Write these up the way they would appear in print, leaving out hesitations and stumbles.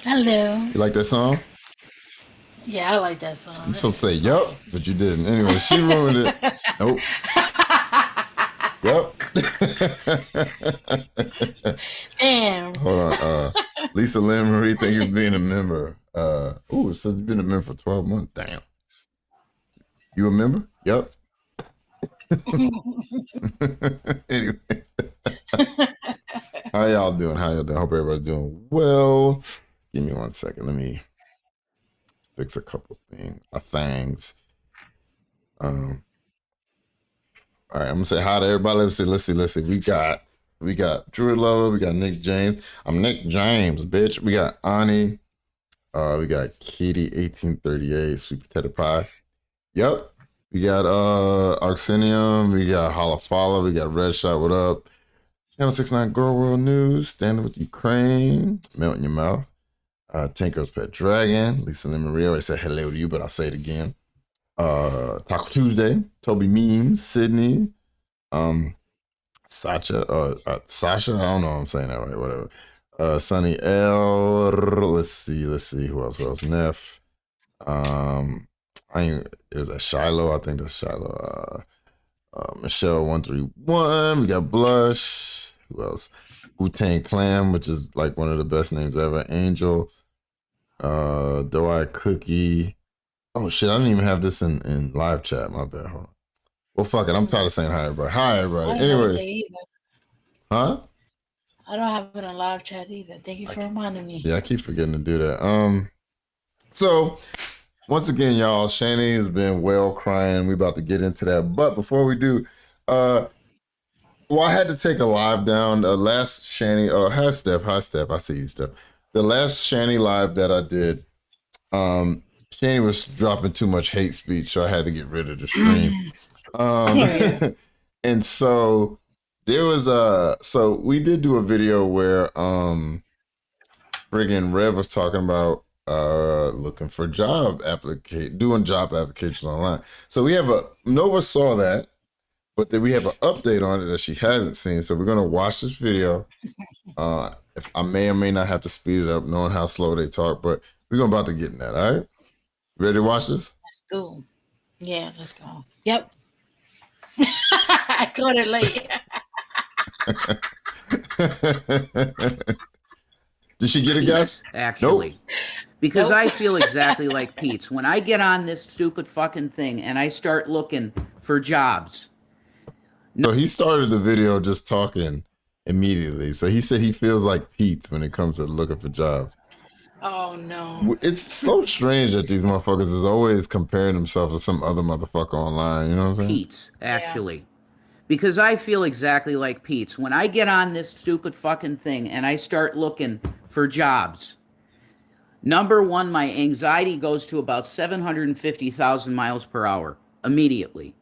Hello. You like that song? Yeah, I like that You song. supposed to It's say yup, funny. but you didn't. Anyway, she ruined it. Nope. Yup. Damn. Hold on. Lisa Lynn Marie, thank you for being a member. It says you've been a member for 12 months. Damn. You a member? Yup. Anyway. How y'all doing? How y'all doing? Hope everybody's doing well. Give me 1 second. Let me fix a couple things. All right, I'm gonna say hi to everybody. Let's see. We got Drew Lover, we got Nick James. I'm Nick James, bitch. We got Ani. We got Kitty 1838, Sweet Potato Pie. Yep. We got Arxenium, we got Holofala, we got Red Shot, what up? Channel 69 Girl World News, Standing with Ukraine, Melt in Your Mouth. Tinker's Pet Dragon, Lisa Lynn Marie. I already said hello to you, but I'll say it again. Taco Tuesday, Toby Memes, Sydney, Sasha, Sasha, I don't know if I'm saying that right, whatever. Sunny L, let's see, who else, Neff, there's a Shiloh, I think that's Shiloh, Michelle 131, we got Blush, who else, Wu-Tang Clan, which is like one of the best names ever, Angel, Doe Cookie. Oh shit, I didn't even have this in live chat. My bad. Hold on. Well, fuck it. I'm tired of saying hi, everybody. Hi, everybody. I don't have it Anyways. either. Huh? I don't have it in live chat either. Thank you for reminding me. Yeah, I keep forgetting to do that. So once again, y'all, Shani has been well crying. We about to get into that. But before we do, I had to take a live down. Last Shani, hi Steph. I see you, Steph. The last Shani live that I did, Shani was dropping too much hate speech, so I had to get rid of the stream. And so there was so we did do a video where friggin' Rev was talking about looking for doing job applications online. So we have Nova saw that, but then we have an update on it that she hasn't seen. So we're gonna watch this video. If I may or may not have to speed it up, knowing how slow they talk, but we're about to get in that. All right, ready to watch this? Let's go. Yeah, let's go. Yep. I caught it late. Did she get it, guys? Actually. Nope. Because I feel exactly like Pete's. When I get on this stupid fucking thing and I start looking for jobs. So he started the video just talking immediately. So he said he feels like Pete when it comes to looking for jobs. Oh no. It's so strange that these motherfuckers is always comparing themselves to some other motherfucker online. You know what I'm saying? Pete's, actually. Yeah. Because I feel exactly like Pete's. When I get on this stupid fucking thing and I start looking for jobs, number one, my anxiety goes to about 750,000 miles per hour immediately.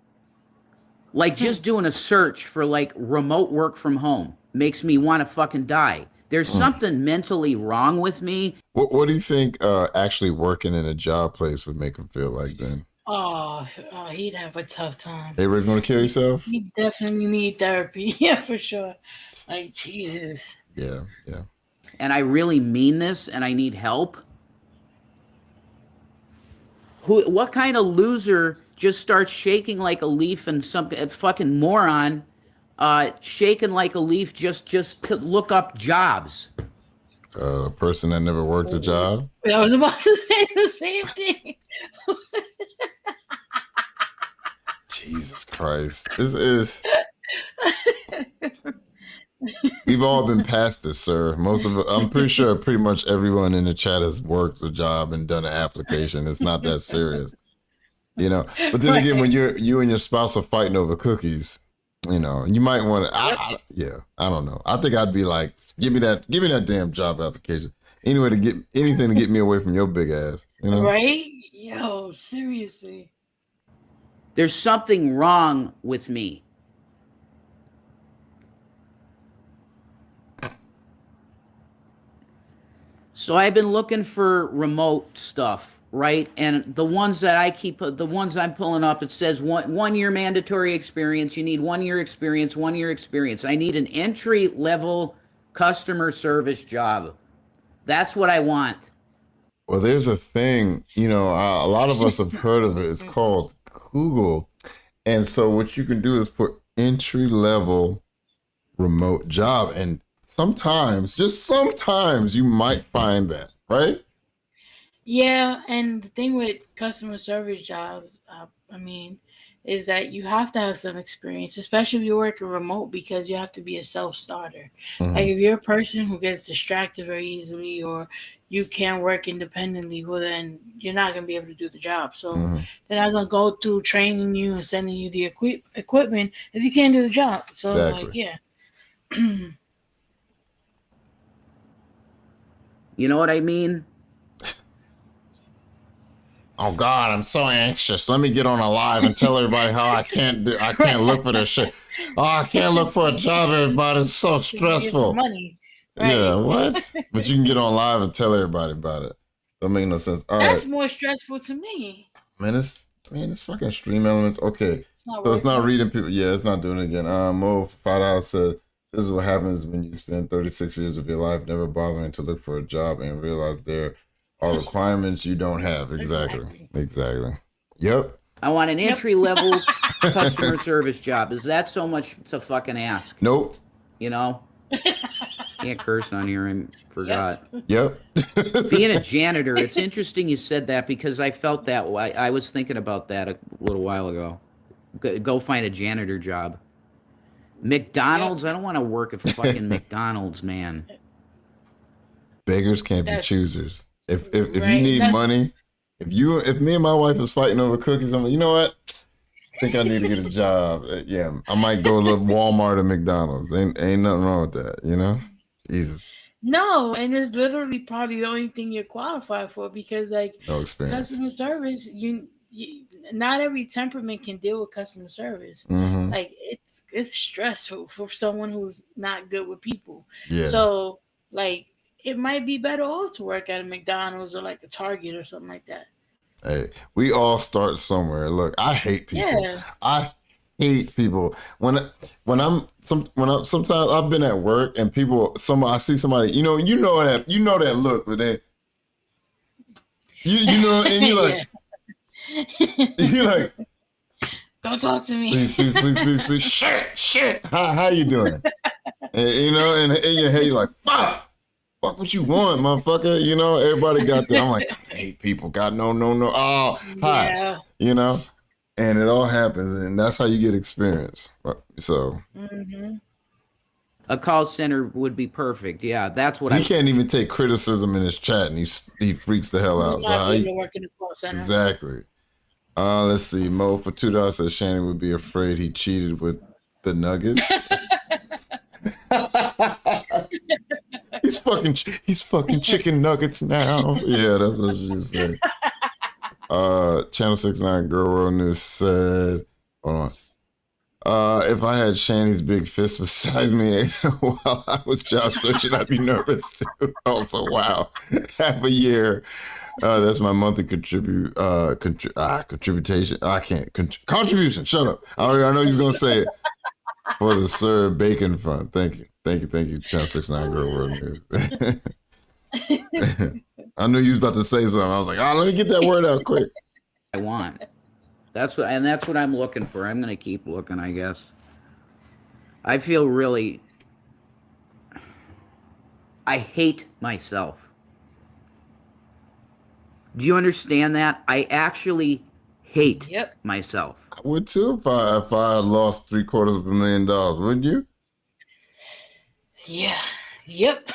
Like just doing a search for like remote work from home makes me want to fucking die. There's something mentally wrong with me. What do you think actually working in a job place would make him feel like then? Oh, he'd have a tough time. Hey, Rick, gonna kill yourself? He definitely need therapy. Yeah, for sure. Like, Jesus. Yeah. And I really mean this, and I need help. What kind of loser just starts shaking like a leaf and some fucking moron shaking like a leaf just to look up jobs? A person that never worked a job? I was about to say the same thing. Jesus Christ. This is... We've all been past this, sir. I'm pretty sure pretty much everyone in the chat has worked a job and done an application. It's not that serious. You know, but then again, when you and your spouse are fighting over cookies, you know, you might want to. I don't know. I think I'd be like, give me that damn job application. Anyway, to get anything to get me away from your big ass. You know, right? Yo, seriously. There's something wrong with me. So I've been looking for remote stuff. Right, and the ones that the ones I'm pulling up, it says 1 year mandatory experience. You need 1 year experience, 1 year experience. I need an entry level customer service job. That's what I want. Well, there's a thing, a lot of us have heard of it. It's called Google. And so what you can do is put entry level remote job. And sometimes, just sometimes, you might find that, right? Yeah, and the thing with customer service jobs, is that you have to have some experience, especially if you're working remote, because you have to be a self-starter. Like if you're a person who gets distracted very easily, or you can't work independently, well then you're not gonna be able to do the job. So they're not gonna go through training you and sending you the equipment if you can't do the job. So Exactly. You know what I mean? Oh God, I'm so anxious. Let me get on a live and tell everybody how I can't look for this shit. Oh, I can't look for a job, everybody. It's so stressful. Money. Right. Yeah, what? But you can get on live and tell everybody about it. Don't make no sense. All That's right. more stressful to me. Man, it's fucking Stream Elements. Okay. So it's not reading people. Yeah, it's not doing it again. Mo $5 said, this is what happens when you spend 36 years of your life never bothering to look for a job and realize there are requirements you don't have. Exactly. Yep. I want an entry-level customer service job. Is that so much to fucking ask? Nope. You know? Can't curse on here. I forgot. Yep. Being a janitor, it's interesting you said that, because I felt that. I was thinking about that a little while ago. Go find a janitor job. McDonald's? I don't want to work at fucking McDonald's, man. Beggars can't be choosers. If you need money, if me and my wife is fighting over cookies, I'm like, you know what? I think I need to get a job. Yeah, I might go to Walmart or McDonald's. Ain't nothing wrong with that, Jesus. No, and it's literally probably the only thing you're qualified for, because no experience. Customer service, you not every temperament can deal with customer service. Like it's stressful for someone who's not good with people. Yeah. So it might be better off to work at a McDonald's or like a Target or something like that. Hey, we all start somewhere. Look, I hate people. Yeah. I hate people. Sometimes I've been at work and I see somebody, you know that look, but they, and you're like, you're like, don't talk to me. Please. Shit. How you doing? And, and in your head you're like, fuck what you want, motherfucker. Everybody got that. I'm like, I hate people. God, no. Oh, hi. Yeah. And it all happens, and that's how you get experience. So a call center would be perfect. Yeah, that's what he can't even take criticism in his chat, and he freaks the hell out. So he work in the call center. Exactly. Let's see. Mo for $2 says Shannon would be afraid he cheated with the Nuggets. He's fucking chicken nuggets now. Yeah, that's what she said. Channel 69 Girl World News said, hold on. If I had Shanny's big fist beside me while I was job searching, I'd be nervous too. Also, wow. Half a year. That's my monthly contribution. Contribution. Shut up. I know he's gonna say it. For the Sir Bacon Fund. Thank you, Channel 69 Girl World News. I knew you was about to say something. I was like, let me get that word out quick. I want. That's what I'm looking for. I'm gonna keep looking, I guess. I feel really, I hate myself. Do you understand that? I actually hate myself. I would too if I lost $750,000, wouldn't you? Yeah. Yep.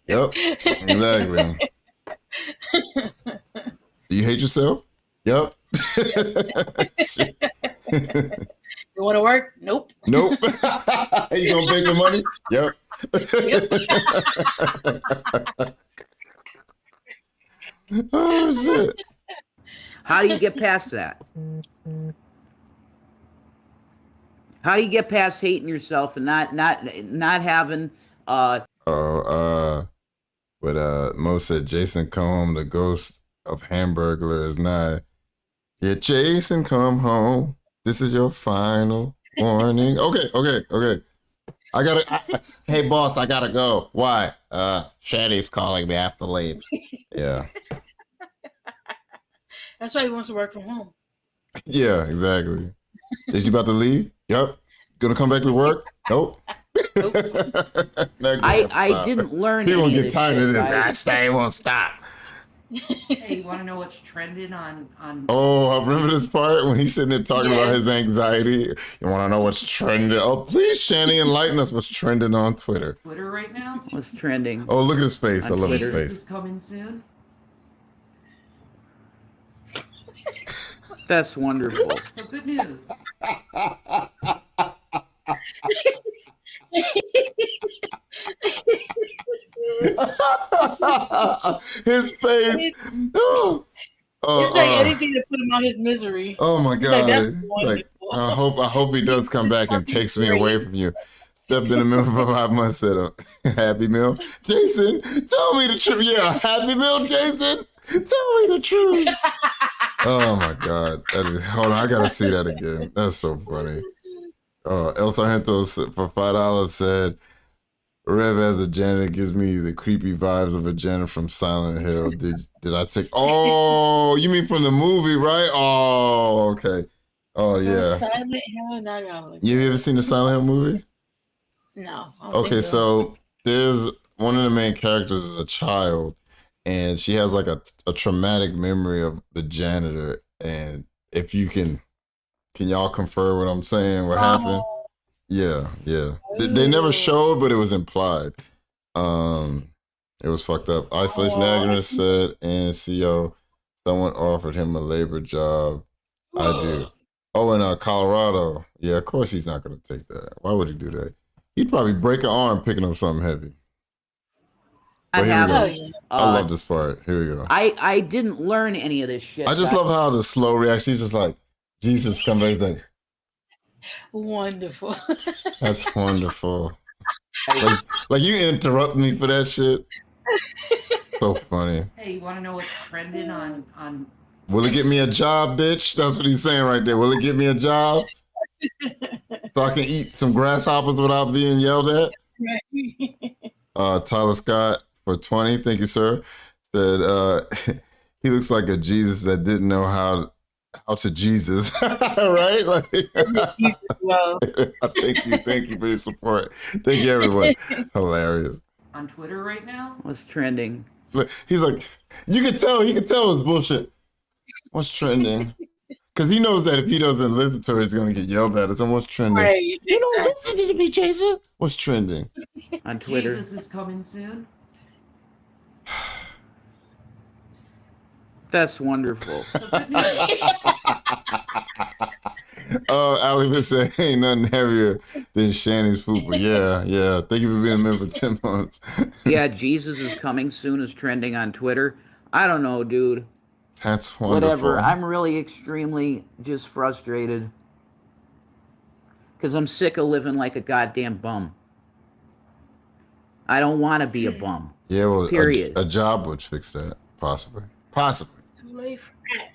Yep. Exactly. Do you hate yourself? Yep. You want to work? Nope. You gonna make the money? Yep. Oh shit. How do you get past that? How do you get past hating yourself and not having But Mo said Jason come home, the ghost of Hamburglar is nigh. Yeah, Jason come home. This is your final warning. Okay. I gotta. Hey, boss, I gotta go. Why? Shanny's calling me. I have to leave. Yeah. That's why he wants to work from home. Yeah, exactly. Is you about to leave? Yep. Gonna come back to work? Nope. I didn't learn. He won't any of get this tired shit, of this. guys. I stay, won't stop. Hey, you want to know what's trending on? Oh, I remember this part when he's sitting there talking about his anxiety. You want to know what's trending? Oh, please, Shanny, enlighten us. What's trending on Twitter? Twitter right now? What's trending? Oh, look at his face. I On love his Twitter. Jesus face. is coming soon. That's wonderful. So good news. His face. Oh, It's like anything to put him out his misery. oh my Like, God. that's Like, wonderful. I hope he does come back and takes me away from you. Stepped in the middle for 5 months, said a Happy Meal. Jason, tell me the truth. Yeah, Happy Meal, Jason. Tell me the truth. Oh my God. Hold on, I gotta see that again. That's so funny. El Sargento for $5 said, Rev as a janitor gives me the creepy vibes of a janitor from Silent Hill. Did I take? Oh, you mean from the movie, right? Oh, okay. Oh yeah. Silent Hill, not gonna You ever seen the Silent Hill movie? No. I don't Okay, think so there's one of the main characters is a child, and she has like a traumatic memory of the janitor. And if you can y'all confer what I'm saying? What happened? Yeah. They never showed, but it was implied. It was fucked up. Isolation Agnes said, and CO, someone offered him a labor job. I do. Oh, in Colorado. Yeah, of course he's not gonna take that. Why would he do that? He'd probably break an arm picking up something heavy. I Well, here we have. go. Oh, yeah. I love this part. Here we go. I didn't learn any of this shit. I just love how the slow reaction. He's just like, Jesus comes back. He's like, Wonderful. that's wonderful. Like you interrupt me for that shit. So funny. Hey, you want to know what's trending on? Will it get me a job, bitch? That's what he's saying right there. Will it get me a job? So I can eat some grasshoppers without being yelled at? Tyler Scott for 20, thank you, sir. Said he looks like a Jesus that didn't know how to Jesus. Right? Like, Well, thank you for your support. Thank you, everyone. Hilarious. On Twitter right now? What's trending? Look, he's like, he can tell it's bullshit. What's trending? Because he knows that if he doesn't listen to it, he's going to get yelled at. So what's trending? right. You don't listen to me, Jason. What's trending? On Twitter. Jesus is coming soon. That's wonderful. So good news. Ali been saying ain't nothing heavier than Shanny's food. But yeah. Thank you for being a member for 10 months. Yeah, Jesus is coming soon is trending on Twitter. I don't know, dude. That's wonderful. Whatever. I'm really extremely just frustrated. Because I'm sick of living like a goddamn bum. I don't want to be a bum. Yeah, well, Period. a job would fix that. Possibly. Too late for that.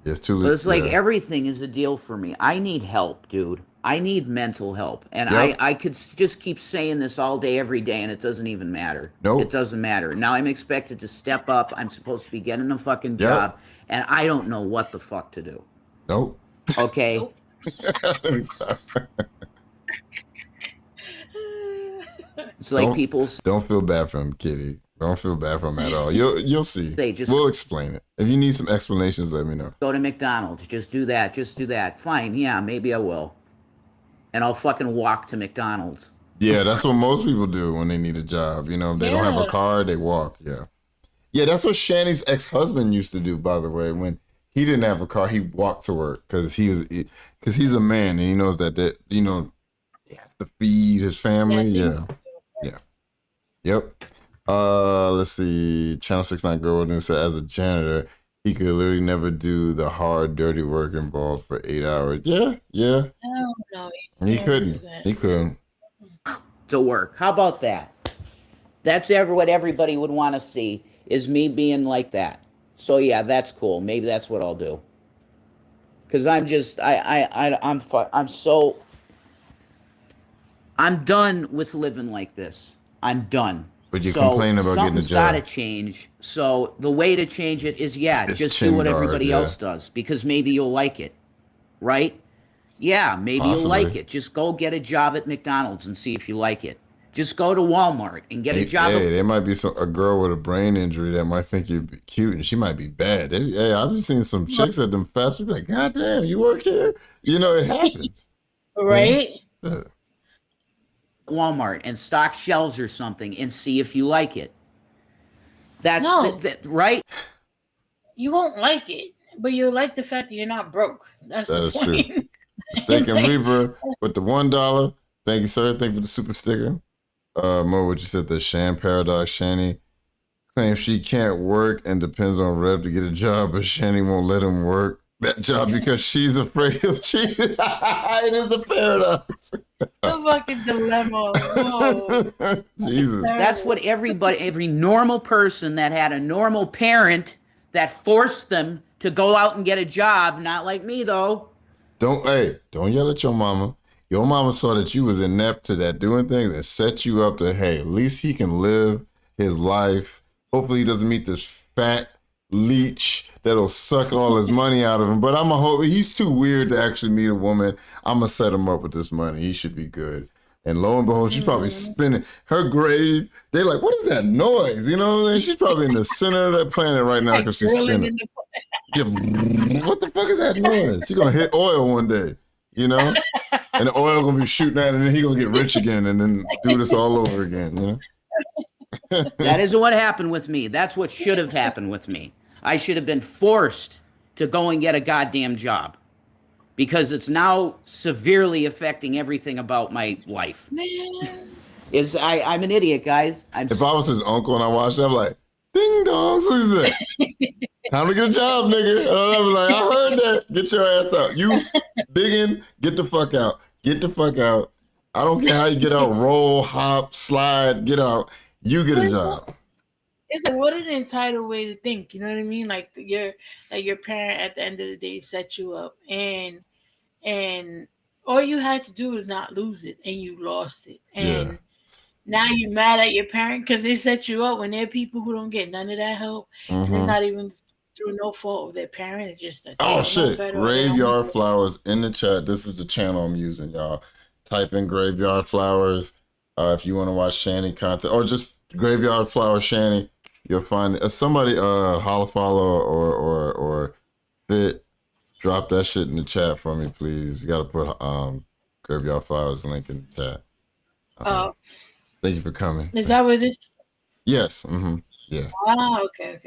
Yeah, it's too late. But it's like yeah. everything is a deal for me. I need help, dude. I need mental help. And Yep. I could just keep saying this all day, every day, and it doesn't even matter. Nope. It doesn't matter. Now I'm expected to step up. I'm supposed to be getting a fucking Yep. job, and I don't know what the fuck to do. Nope. Okay? Nope. Let me stop. It's like Don't- people's... Don't feel bad for him, Kitty. Don't feel bad for him at all. You'll see. They just- We'll explain it. If you need some explanations, let me know. Go to McDonald's. Just do that. Just do that. Fine. Yeah, maybe I will. And I'll fucking walk to McDonald's. Yeah, that's what most people do when they need a job. You know, if they don't have a Yeah. car, they walk. Yeah. Yeah, that's what Shanny's ex-husband used to do, by the way. When he didn't have a car, he walked to work because he's a man and he knows that he has to feed his family. Yeah. Yep. Let's see. Channel 69 Girl News said, as a janitor, he could literally never do the hard, dirty work involved for 8 hours. Yeah. No, He can't couldn't. do that. He couldn't. To work. How about that? That's what everybody would want to see, is me being like that. So yeah, that's cool. Maybe that's what I'll do. Cause I'm just I'm I'm done with living like this. I'm done. But you complain about getting a Something's got to job. change. So the way to change it is, It's just do chin what guard, everybody yeah. else does because maybe you'll like it, right? Yeah, maybe you'll Possibly. like it. Just go get a job at McDonald's and see if you like it. Just go to Walmart and get a Hey, job. hey, there might be a girl with a brain injury that might think you're cute, and she might be bad. Hey, I've seen some chicks at them fast food like, God damn, you work here? You know, it happens. Right? Yeah. Walmart and stock shelves or something and see if you like it. That's No. right? You won't like it, but you'll like the fact that you're not broke. That's That the is true. point. Steak and Reaper with the $1. Thank you, sir. Thank you for the super sticker. More what you said, the Shan Paradox. Shani claims she can't work and depends on Rev to get a job, but Shani won't let him work that job because she's afraid he'll cheat. It is a paradox. The fucking dilemma. Whoa. Jesus. That's what every normal person that had a normal parent that forced them to go out and get a job, not like me though. Don't yell at your mama. Your mama saw that you was inept to that doing things and set you up to, hey, at least he can live his life. Hopefully he doesn't meet this fat leech that'll suck all his money out of him. But he's too weird to actually meet a woman. I'm going to set him up with this money. He should be good. And lo and behold, she's probably spinning her grave. They're like, what is that noise? You know what I mean? She's probably in the center of that planet right now because she's spinning. Yeah, what the fuck is that noise? She's going to hit oil one day, you know? And the oil going to be shooting at him and then he going to get rich again and then do this all over again, you know? That isn't what happened with me. That's what should have happened with me. I should have been forced to go and get a goddamn job because it's now severely affecting everything about my life. Man. I'm an idiot, guys. If I was his uncle and I watched it, I'm like, ding dong, who's that? Time to get a job, nigga. And I'm like, I heard that. Get your ass out. You digging, get the fuck out. Get the fuck out. I don't care how you get out, roll, hop, slide, get out. You get a job. It's like, what an entitled way to think. You know what I mean? Like your parent at the end of the day set you up, and all you had to do was not lose it, and you lost it. And now you're mad at your parent because they set you up when there are people who don't get none of that help, and it's not even through no fault of their parent. It's just that oh shit! Graveyard Flowers in the chat. This is the channel I'm using, y'all. Type in Graveyard Flowers if you want to watch Shani content, or just Graveyard Flowers Shani. You'll find somebody holla follow or fit. Drop that shit in the chat for me, please. You gotta put Graveyard Flowers link in the chat. Thank you for coming. Is that what it is? Yes. Yeah. Oh, okay.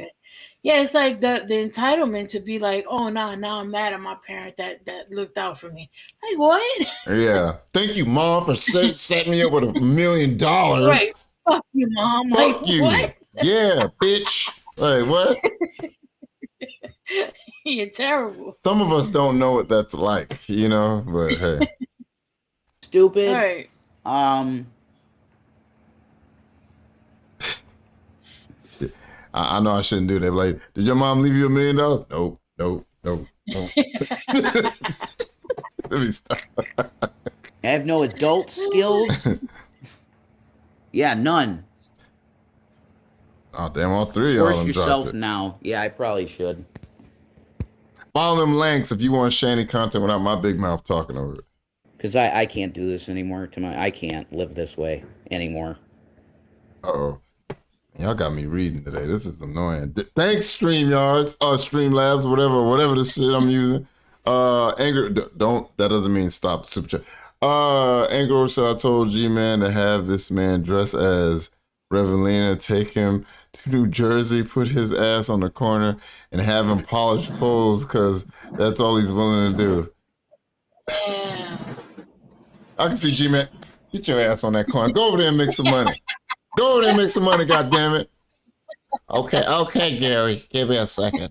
Yeah, it's like the entitlement to be like, oh no, now I'm mad at my parent that looked out for me. Like what? Yeah. Thank you, Mom, for setting me up with $1 million. Right. Fuck you, Mom. Fuck like, you. What? Yeah, bitch. Like what? You're terrible. Some of us don't know what that's like, you know, but hey. Stupid. Right. I know I shouldn't do that. Like, did your mom leave you $1 million? Nope. Let me stop. I have no adult skills. Yeah, none. Oh, damn, all three of y'all Force done dropped yourself it. now. Yeah, I probably should. Follow them links if you want Shani content without my big mouth talking over it. Because I can't do this anymore. I can't live this way anymore. Uh-oh. Y'all got me reading today. This is annoying. Thanks, StreamYards, Streamlabs, whatever the shit I'm using. That doesn't mean stop the super chat. Angry said I told G-Man to have this man dress as Revelina, take him to New Jersey, put his ass on the corner, and have him polish poles because that's all he's willing to do. Yeah. I can see G-Man. Get your ass on that corner. Go over there and make some money. Go over there and make some money, goddammit. Okay, Gary. Give me a second.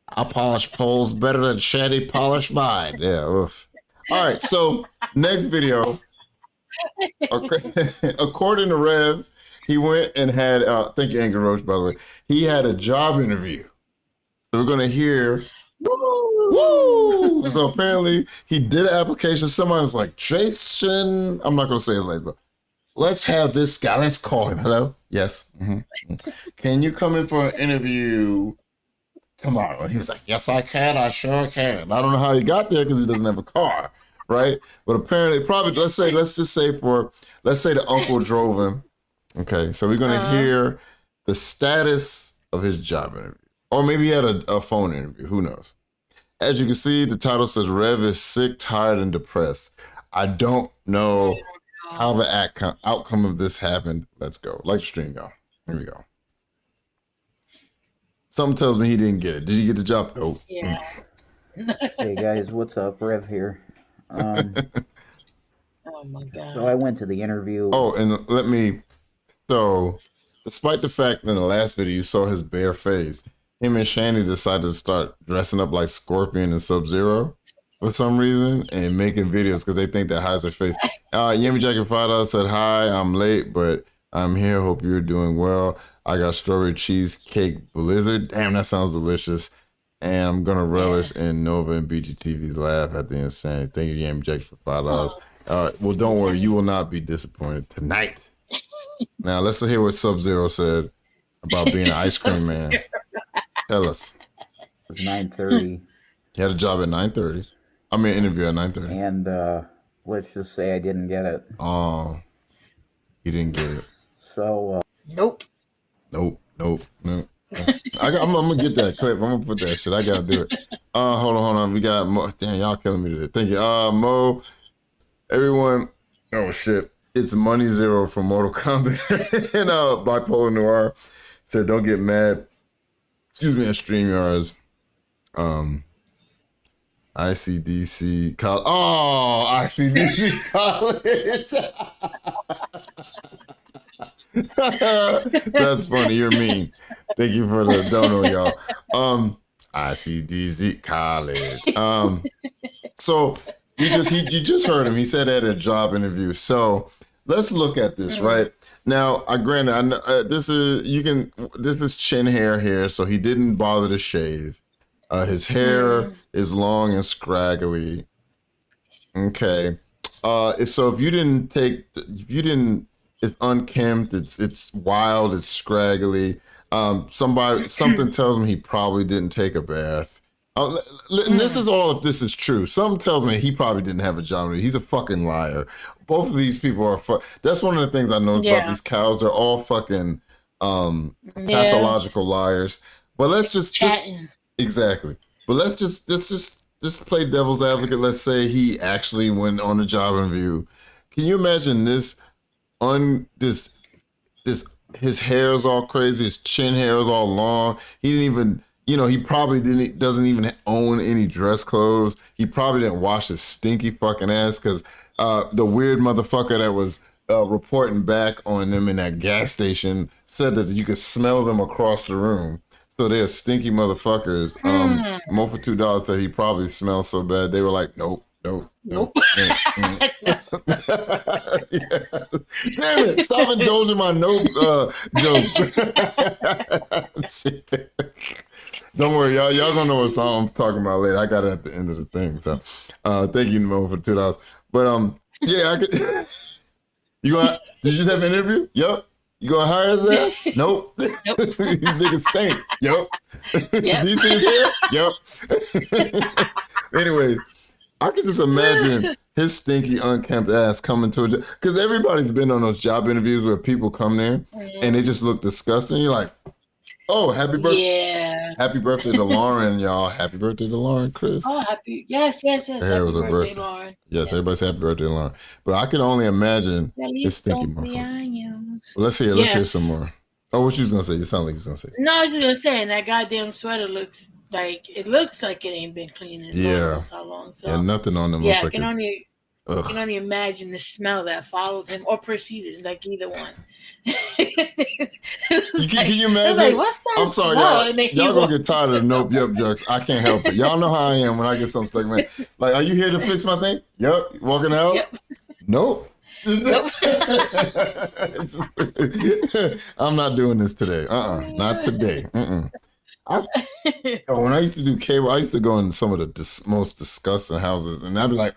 I'll polish poles better than Shady polished mine. Yeah, oof. All right, so next video. Okay. According to Rev, he went and had, thank you, Angry Roach, by the way. He had a job interview. So we're going to hear Woo! So apparently he did an application. Someone was like, Jason, I'm not going to say his name, but let's have this guy. Let's call him. Hello? Yes. Can you come in for an interview tomorrow? And he was like, yes, I can. I sure can. I don't know how he got there because he doesn't have a car, right? But apparently, probably, let's say the uncle drove him. Okay, so we're going to hear the status of his job interview. Or maybe he had a phone interview. Who knows? As you can see, the title says Rev is sick, tired, and depressed. I don't know how the outcome of this happened. Let's go. Like the stream, y'all. Here we go. Something tells me he didn't get it. Did he get the job? Nope. Yeah. Hey guys, what's up? Rev here. Oh my god. So I went to the interview. Oh, and so despite the fact that in the last video you saw his bare face, him and Shanny decided to start dressing up like Scorpion and Sub-Zero for some reason and making videos because they think that hides their face. Yummy Jacket $5 said, hi, I'm late, but I'm here. Hope you're doing well. I got strawberry cheesecake blizzard. Damn, that sounds delicious. And I'm going to relish in Nova and BGTV's laugh at the insanity. Thank you, Yummy Jacket, for $5. Well, don't worry. You will not be disappointed tonight. Now, let's hear what Sub-Zero said about being an ice cream man. Tell us. It was 9:30. He had a job at 9:30. I mean, interview at 9:30. And let's just say I didn't get it. Oh, he didn't get it. So Nope. Nope. I'm gonna get that clip. I'm gonna put that shit. I gotta do it. Hold on. We got Mo. Damn, y'all killing me today. Thank you. Mo. Everyone. Oh shit. It's Money Zero from Mortal Kombat and Bipolar Noir said, "Don't get mad." Excuse me, in StreamYards. ICDC college. Oh, ICDC college. That's funny. You're mean. Thank you for the dono, y'all. ICDC college. So you just heard him. He said at a job interview. So let's look at this, right? Now, granted, I know, this is chin hair here, so he didn't bother to shave. His hair is long and scraggly. Okay. So if you didn't, it's unkempt, it's wild, it's scraggly. Something tells me he probably didn't take a bath. And this is all if this is true. Something tells me he probably didn't have a job. He's a fucking liar. Both of these people are that's one of the things I noticed about these cows. They're all fucking pathological liars. But let's just exactly. But let's just play devil's advocate. Let's say he actually went on a job interview. Can you imagine this his hair is all crazy, his chin hair is all long. He didn't even he probably doesn't even own any dress clothes. He probably didn't wash his stinky fucking ass because the weird motherfucker that was reporting back on them in that gas station said that you could smell them across the room. So they're stinky motherfuckers. Mo for $2 that he probably smells so bad. They were like, nope. Damn it! Stop indulging my nope jokes. Don't worry, y'all gonna know what song I'm talking about later. I got it at the end of the thing. So thank you, Mo, for $2. But yeah, I could did you just have an interview? Yep. You gonna hire his ass? Nope. These niggas stink. Yep. Do you see his hair? Yep. Anyways, I can just imagine his stinky, unkempt ass coming to a job. Because everybody's been on those job interviews where people come there and they just look disgusting. You're like, oh, happy birthday. Yeah. Happy birthday to Lauren, y'all. Happy birthday to Lauren, Chris. Oh, happy. Yes. Happy was birthday, Lauren. Yes, everybody say happy birthday to Lauren. But I can only imagine his stinky motherfucker. Well, let's hear some more. Oh, what you was going to say? You sound like you was going to say. No, I was going to say, that goddamn sweater looks like it ain't been cleaned in how long. So, yeah, nothing on them looks like I can only imagine the smell that followed him or preceded, like either one. Can you imagine? Like, what's that? I'm sorry, y'all gonna get tired of the nope, yep jokes. I can't help it. Y'all know how I am when I get something stuck, man. Like, are you here to fix my thing? Yep. Walking out? Yep. Nope. I'm not doing this today. Not today. When I used to do cable, I used to go in some of the most disgusting houses, and I'd be like,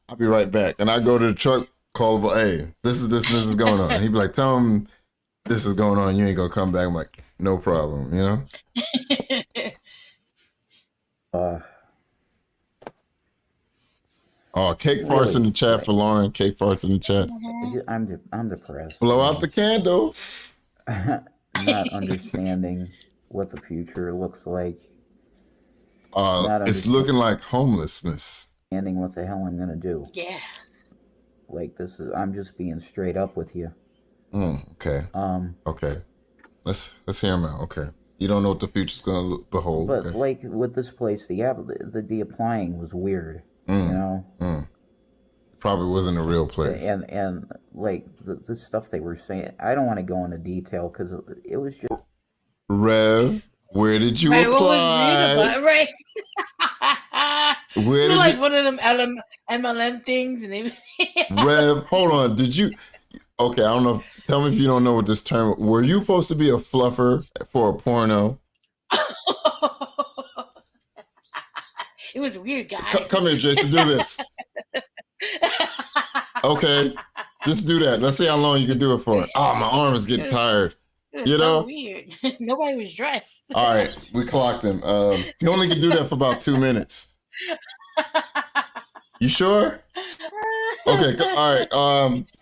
"I'll be right back," and I go to the truck, call, "Hey, this is going on," and he'd be like, "Tell him this is going on. You ain't gonna come back." I'm like, "No problem," you know. Oh, cake farts in the chat for Lauren. Cake farts in the chat. I'm depressed. Blow out the candle. Not understanding what the future looks like. It's looking like homelessness. Understanding what the hell I'm gonna do. Yeah. Like I'm just being straight up with you. Okay. Okay. Let's hear him out. Okay. You don't know what the future's gonna behold. But okay. like with this place, the applying was weird. You know. Probably wasn't a real place. And like the stuff they were saying, I don't want to go into detail because it was just. Rev, where did you apply? What was weird about, right? Where did like you... one of them MLM things, and they. Rev, hold on. Did you? Okay, I don't know. Tell me if you don't know what this term. Were you supposed to be a fluffer for a porno? It was weird, guys. Come here, Jason. Do this. Okay, just do that. Let's see how long you can do it for. Oh, my arm is getting tired. You know, so weird. Nobody was dressed. All right, we clocked him. He only can do that for about 2 minutes. You sure? Okay. All right.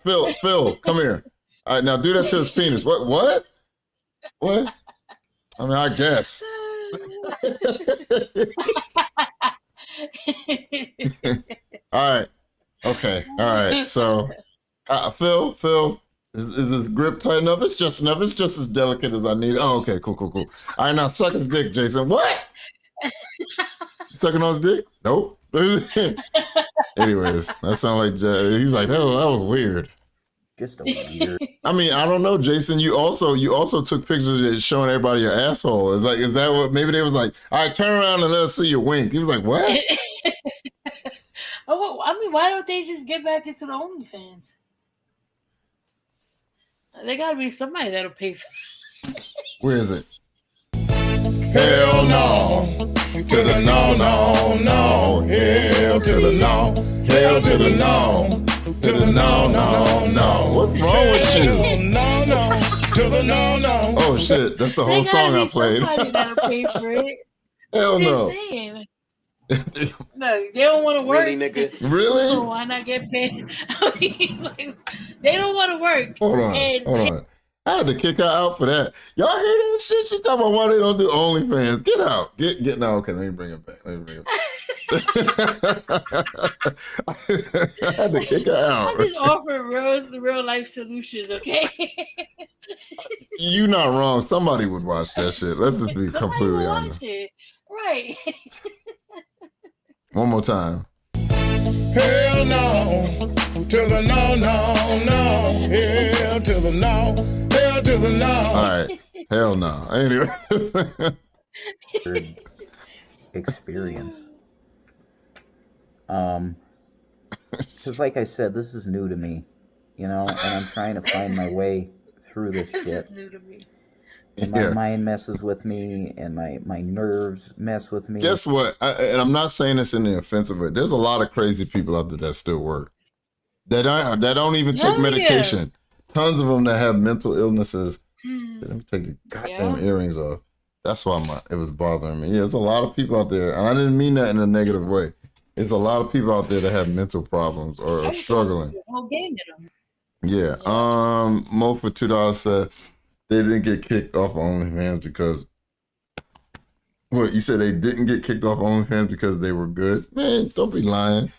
Phil, come here. All right, now do that to his penis. What? I mean, I guess. All right. Okay. All right. So, Phil, is this grip tight enough? It's just enough. It's just as delicate as I need. Oh, okay. Cool. All right, now suck his dick, Jason. What? Sucking on his dick? Nope. Anyways, that sounds like he's like, that was weird. Just a weird. I mean, I don't know, Jason. You also took pictures showing everybody your asshole. Is that what? Maybe they was like, all right, turn around and let us see your wink. He was like, what? Oh, I mean, why don't they just get back into the OnlyFans? There gotta be somebody that'll pay for it. Where is it? Hell no. To the no. Hell to the no. Hell to the no. To the no. What's wrong with you? No. To the no. Oh shit, that's the whole song I played. Somebody that'll pay for it. Hell no. They're saying. No, they don't want to work. Really, nigga? Really? So why not get paid? I mean, like, they don't want to work. Hold on. I had to kick her out for that. Y'all hear that shit? She talking about why they don't do OnlyFans. Get out. Get no. Okay, let me bring it back. I had to kick her out. I just offer real life solutions, okay? You not wrong. Somebody would watch that shit. Let's just be completely honest. Right. One more time. Hell no. To the no. Hell to the no. Hell to the no. All right. Hell no. Anyway. Experience. Because like I said, this is new to me, you know, and I'm trying to find my way through this shit. This is new to me. And my mind messes with me, and my nerves mess with me. Guess what? And I'm not saying this in the offensive way. There's a lot of crazy people out there that still work. That don't even take medication. Yeah. Tons of them that have mental illnesses. Let me take the goddamn earrings off. That's why it was bothering me. Yeah, there's a lot of people out there, and I didn't mean that in a negative way. There's a lot of people out there that have mental problems or are struggling. Yeah. Mo for $2 said they didn't get kicked off OnlyFans because. What, you said they didn't get kicked off OnlyFans because they were good? Man, don't be lying.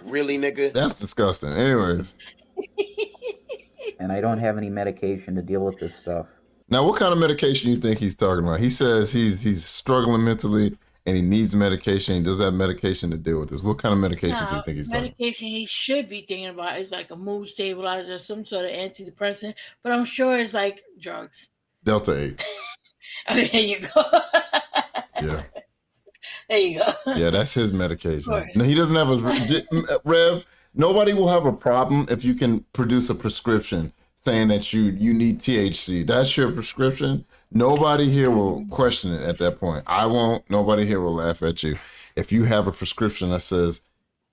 Really, nigga? That's disgusting. Anyways. And I don't have any medication to deal with this stuff. Now, what kind of medication you think he's talking about? He says he's struggling mentally and he needs medication. He does have medication to deal with this. What kind of medication do you think he's talking about? Medication he should be thinking about is like a mood stabilizer, some sort of antidepressant, but I'm sure it's like drugs. Delta 8. Okay, there you go. Yeah. There you go. Yeah, that's his medication. No, he doesn't have a Rev. Nobody will have a problem if you can produce a prescription. saying that you need THC. That's your prescription. Nobody here will question it at that point. I won't. Nobody here will laugh at you. If you have a prescription that says,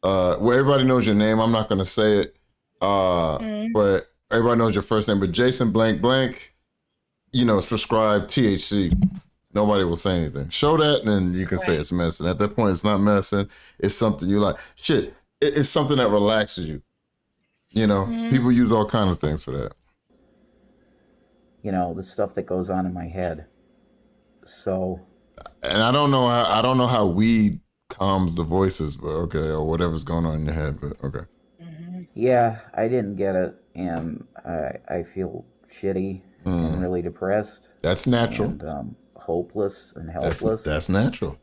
well, everybody knows your name. I'm not going to say it, but everybody knows your first name. But Jason blank blank, is prescribed THC. Nobody will say anything. Show that, and then you can say it's medicine. At that point, it's not medicine. It's something you like. Shit, it's something that relaxes you. People use all kinds of things for that. The stuff that goes on in my head. So. And I don't know how weed calms the voices, but okay, or whatever's going on in your head, but okay. Yeah, I didn't get it, and I feel shitty and really depressed. That's natural. And hopeless and helpless. That's natural.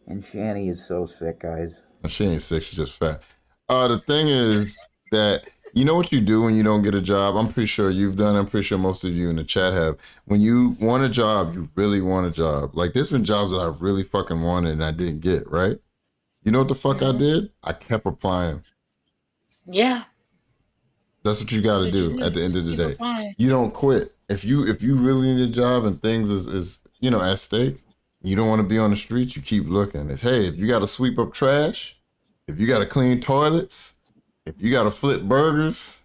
And Shani is so sick, guys. She ain't sick, she's just fat. The thing is that you know what you do when you don't get a job? I'm pretty sure you've done, I'm pretty sure most of you in the chat have. When you want a job, you really want a job. Like there's been jobs that I really fucking wanted and I didn't get, right? You know what the fuck I did? I kept applying. Yeah. That's what you got to do at the end of the day. You don't quit. If you really need a job and things is at stake, you don't want to be on the streets, you keep looking. If you got to sweep up trash, if you got to clean toilets, if you got to flip burgers,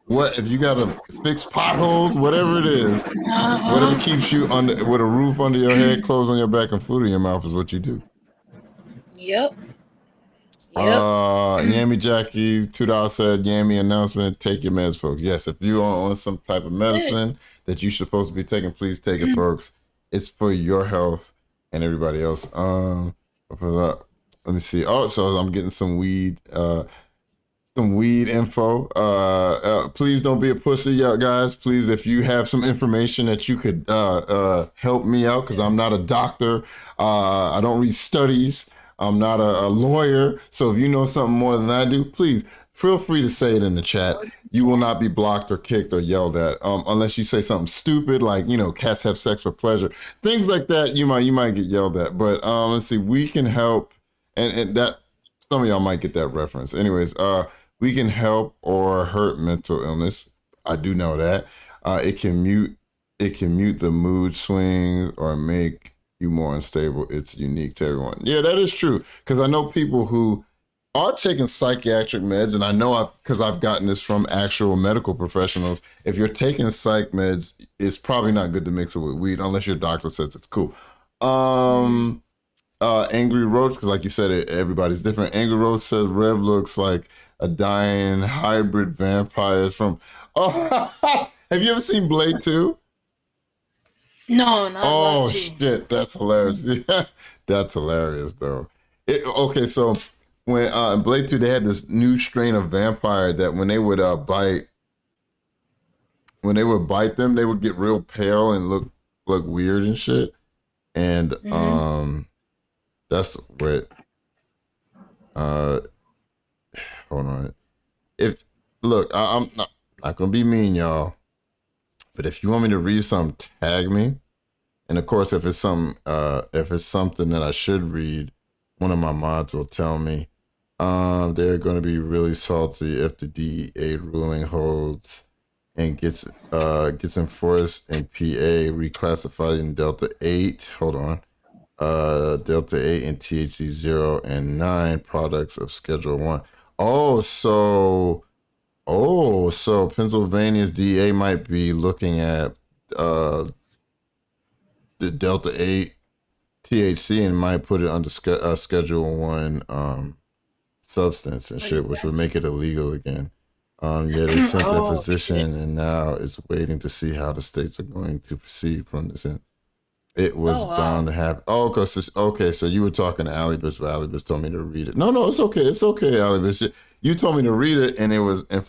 if you got to fix potholes, whatever it is, whatever keeps you with a roof under your head, clothes on your back, and food in your mouth is what you do. Yep. Yammy Jackie, $2 said, Yammy announcement, take your meds, folks. Yes, if you are on some type of medicine that you're supposed to be taking, please take it, folks. It's for your health and everybody else. Let me see. Oh, so I'm getting some weed info. Please don't be a pussy, y'all guys. Please, if you have some information that you could help me out, because I'm not a doctor. I don't read studies. I'm not a lawyer. So if you know something more than I do, please feel free to say it in the chat. You will not be blocked or kicked or yelled at unless you say something stupid like, cats have sex for pleasure. Things like that, you might get yelled at. But let's see, we can help. And that some of y'all might get that reference. Anyways, we can help or hurt mental illness. I do know that. It can mute the mood swings or make you more unstable. It's unique to everyone. Yeah, that is true. Because I know people who are taking psychiatric meds, and I know because I've gotten this from actual medical professionals. If you're taking psych meds, it's probably not good to mix it with weed unless your doctor says it's cool. Angry Roach, because like you said, everybody's different. Angry Roach says Rev looks like a dying hybrid vampire from. Oh, have you ever seen Blade 2? No, not. Oh shit, that's hilarious. That's hilarious though. Okay, so when in Blade 2 they had this new strain of vampire that when they would bite them, they would get real pale and look weird and shit. And that's what hold on. I'm not gonna be mean, y'all. But if you want me to read something, tag me. And of course, if it's something that I should read, one of my mods will tell me. They're going to be really salty if the DEA ruling holds and gets enforced in PA, reclassified in Delta 8. Hold on. Delta 8 and THC 0 and 9 products of Schedule 1. So Pennsylvania's DA might be looking at the Delta 8 THC and might put it under Schedule 1 substance and shit, which would make it illegal again. They sent their position and now it's waiting to see how the states are going to proceed from this end. It was bound to happen. Okay, so you were talking to Alibis, but Alibis told me to read it. No, it's okay, Alibis. You told me to read it, and it was I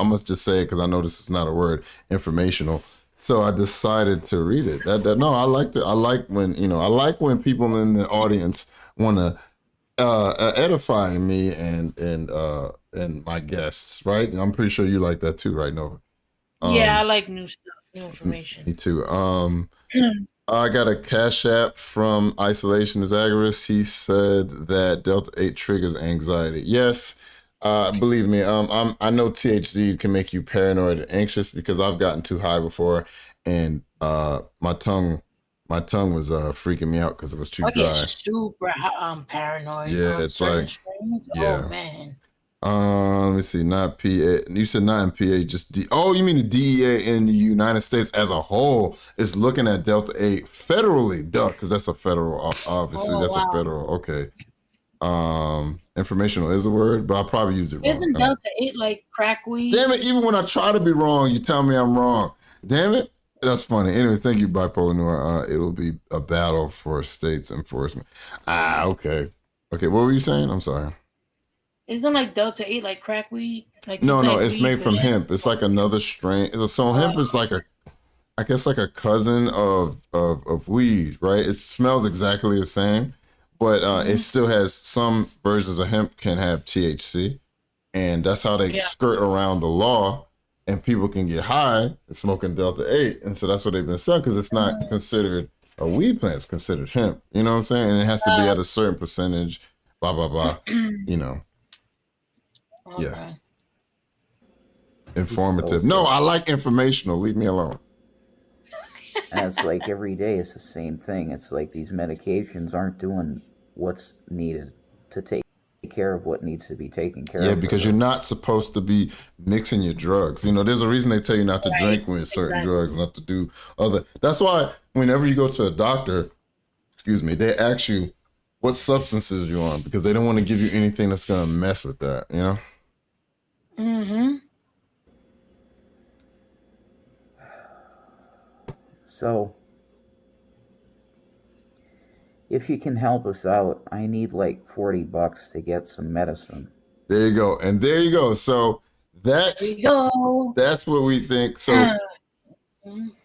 must just say it because I know this is not a word, informational. So I decided to read it. No, I liked it. I like when people in the audience want to edify me and my guests, right? And I'm pretty sure you like that too, right, Nova? Yeah, I like new stuff, new information. Me too. I got a Cash App from Isolation Zagorus. He said that Delta 8 triggers anxiety. Yes, Believe me, I know THC can make you paranoid and anxious because I've gotten too high before, and my tongue was freaking me out because it was too I get dry. super paranoid. Yeah, it's certain like, strains. yeah. Oh man. Let me see, not PA. You said not in PA, just D. Oh, you mean the DEA in the United States as a whole is looking at Delta 8 federally, duh, because that's a federal, obviously, Oh that's a wow. federal, okay. Informational is a word, but I probably used it wrong. Isn't Delta 8 like crack weed? Damn it, even when I try to be wrong, you tell me I'm wrong. Damn it. That's funny. Anyway, thank you, Bipolar Noir. It'll be a battle for states enforcement. Okay. Okay, what were you saying? I'm sorry. Isn't like Delta 8 like crack weed? Like No, like it's weed, made but from yeah. hemp. It's like another strain. So hemp is like I guess like a cousin of weed, right? It smells exactly the same, but it still has some versions of hemp can have THC, and that's how they skirt around the law, and people can get high smoking Delta 8, and so that's what they've been selling because it's not considered a weed plant; it's considered hemp. You know what I'm saying? And it has to be at a certain percentage. Blah blah blah. You know. Okay. Yeah. Informative. No, I like informational. Leave me alone. And it's like every day it's the same thing. It's like these medications aren't doing what's needed to take care of what needs to be taken care of. Yeah, because you're not supposed to be mixing your drugs. You know, there's a reason they tell you not to drink with certain drugs, not to do other. That's why whenever you go to a doctor, they ask you what substances you're on because they don't want to give you anything that's going to mess with that, you know? Mm-hmm. So, if you can help us out, I need like $40 to get some medicine. There you go. And there you go. So that's what we think. So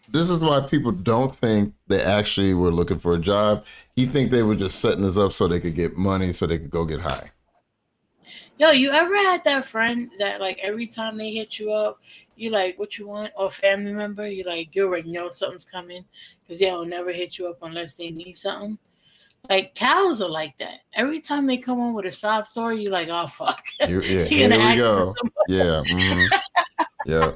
this is why people don't think they actually were looking for a job. He think they were just setting this up so they could get money so they could go get high. Yo, you ever had that friend that like every time they hit you up, you like what you want, or family member, you like you already know something's coming because they'll never hit you up unless they need something. Like cows are like that. Every time they come on with a sob story, you're like, oh fuck. Yeah, here we go. Yeah. Yeah.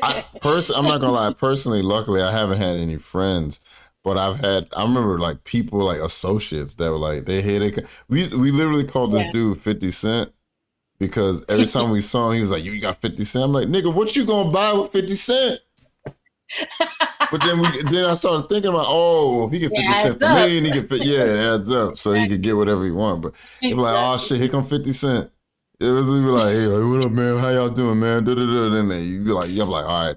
I'm not gonna lie. Personally, luckily, I haven't had any friends, but I remember like people, like associates that were like, they hate it. We literally called this dude 50 Cent because every time we saw him, he was like, you got 50 Cent. I'm like, nigga, what you gonna buy with 50 Cent? But then I started thinking about, oh, he get 50 Cent for me, and he get it adds up, so he could get whatever he want. But he be like, oh shit, here come 50 Cent. It was be like, hey, what up, man? How y'all doing, man? Then you be like, I'm like, all right,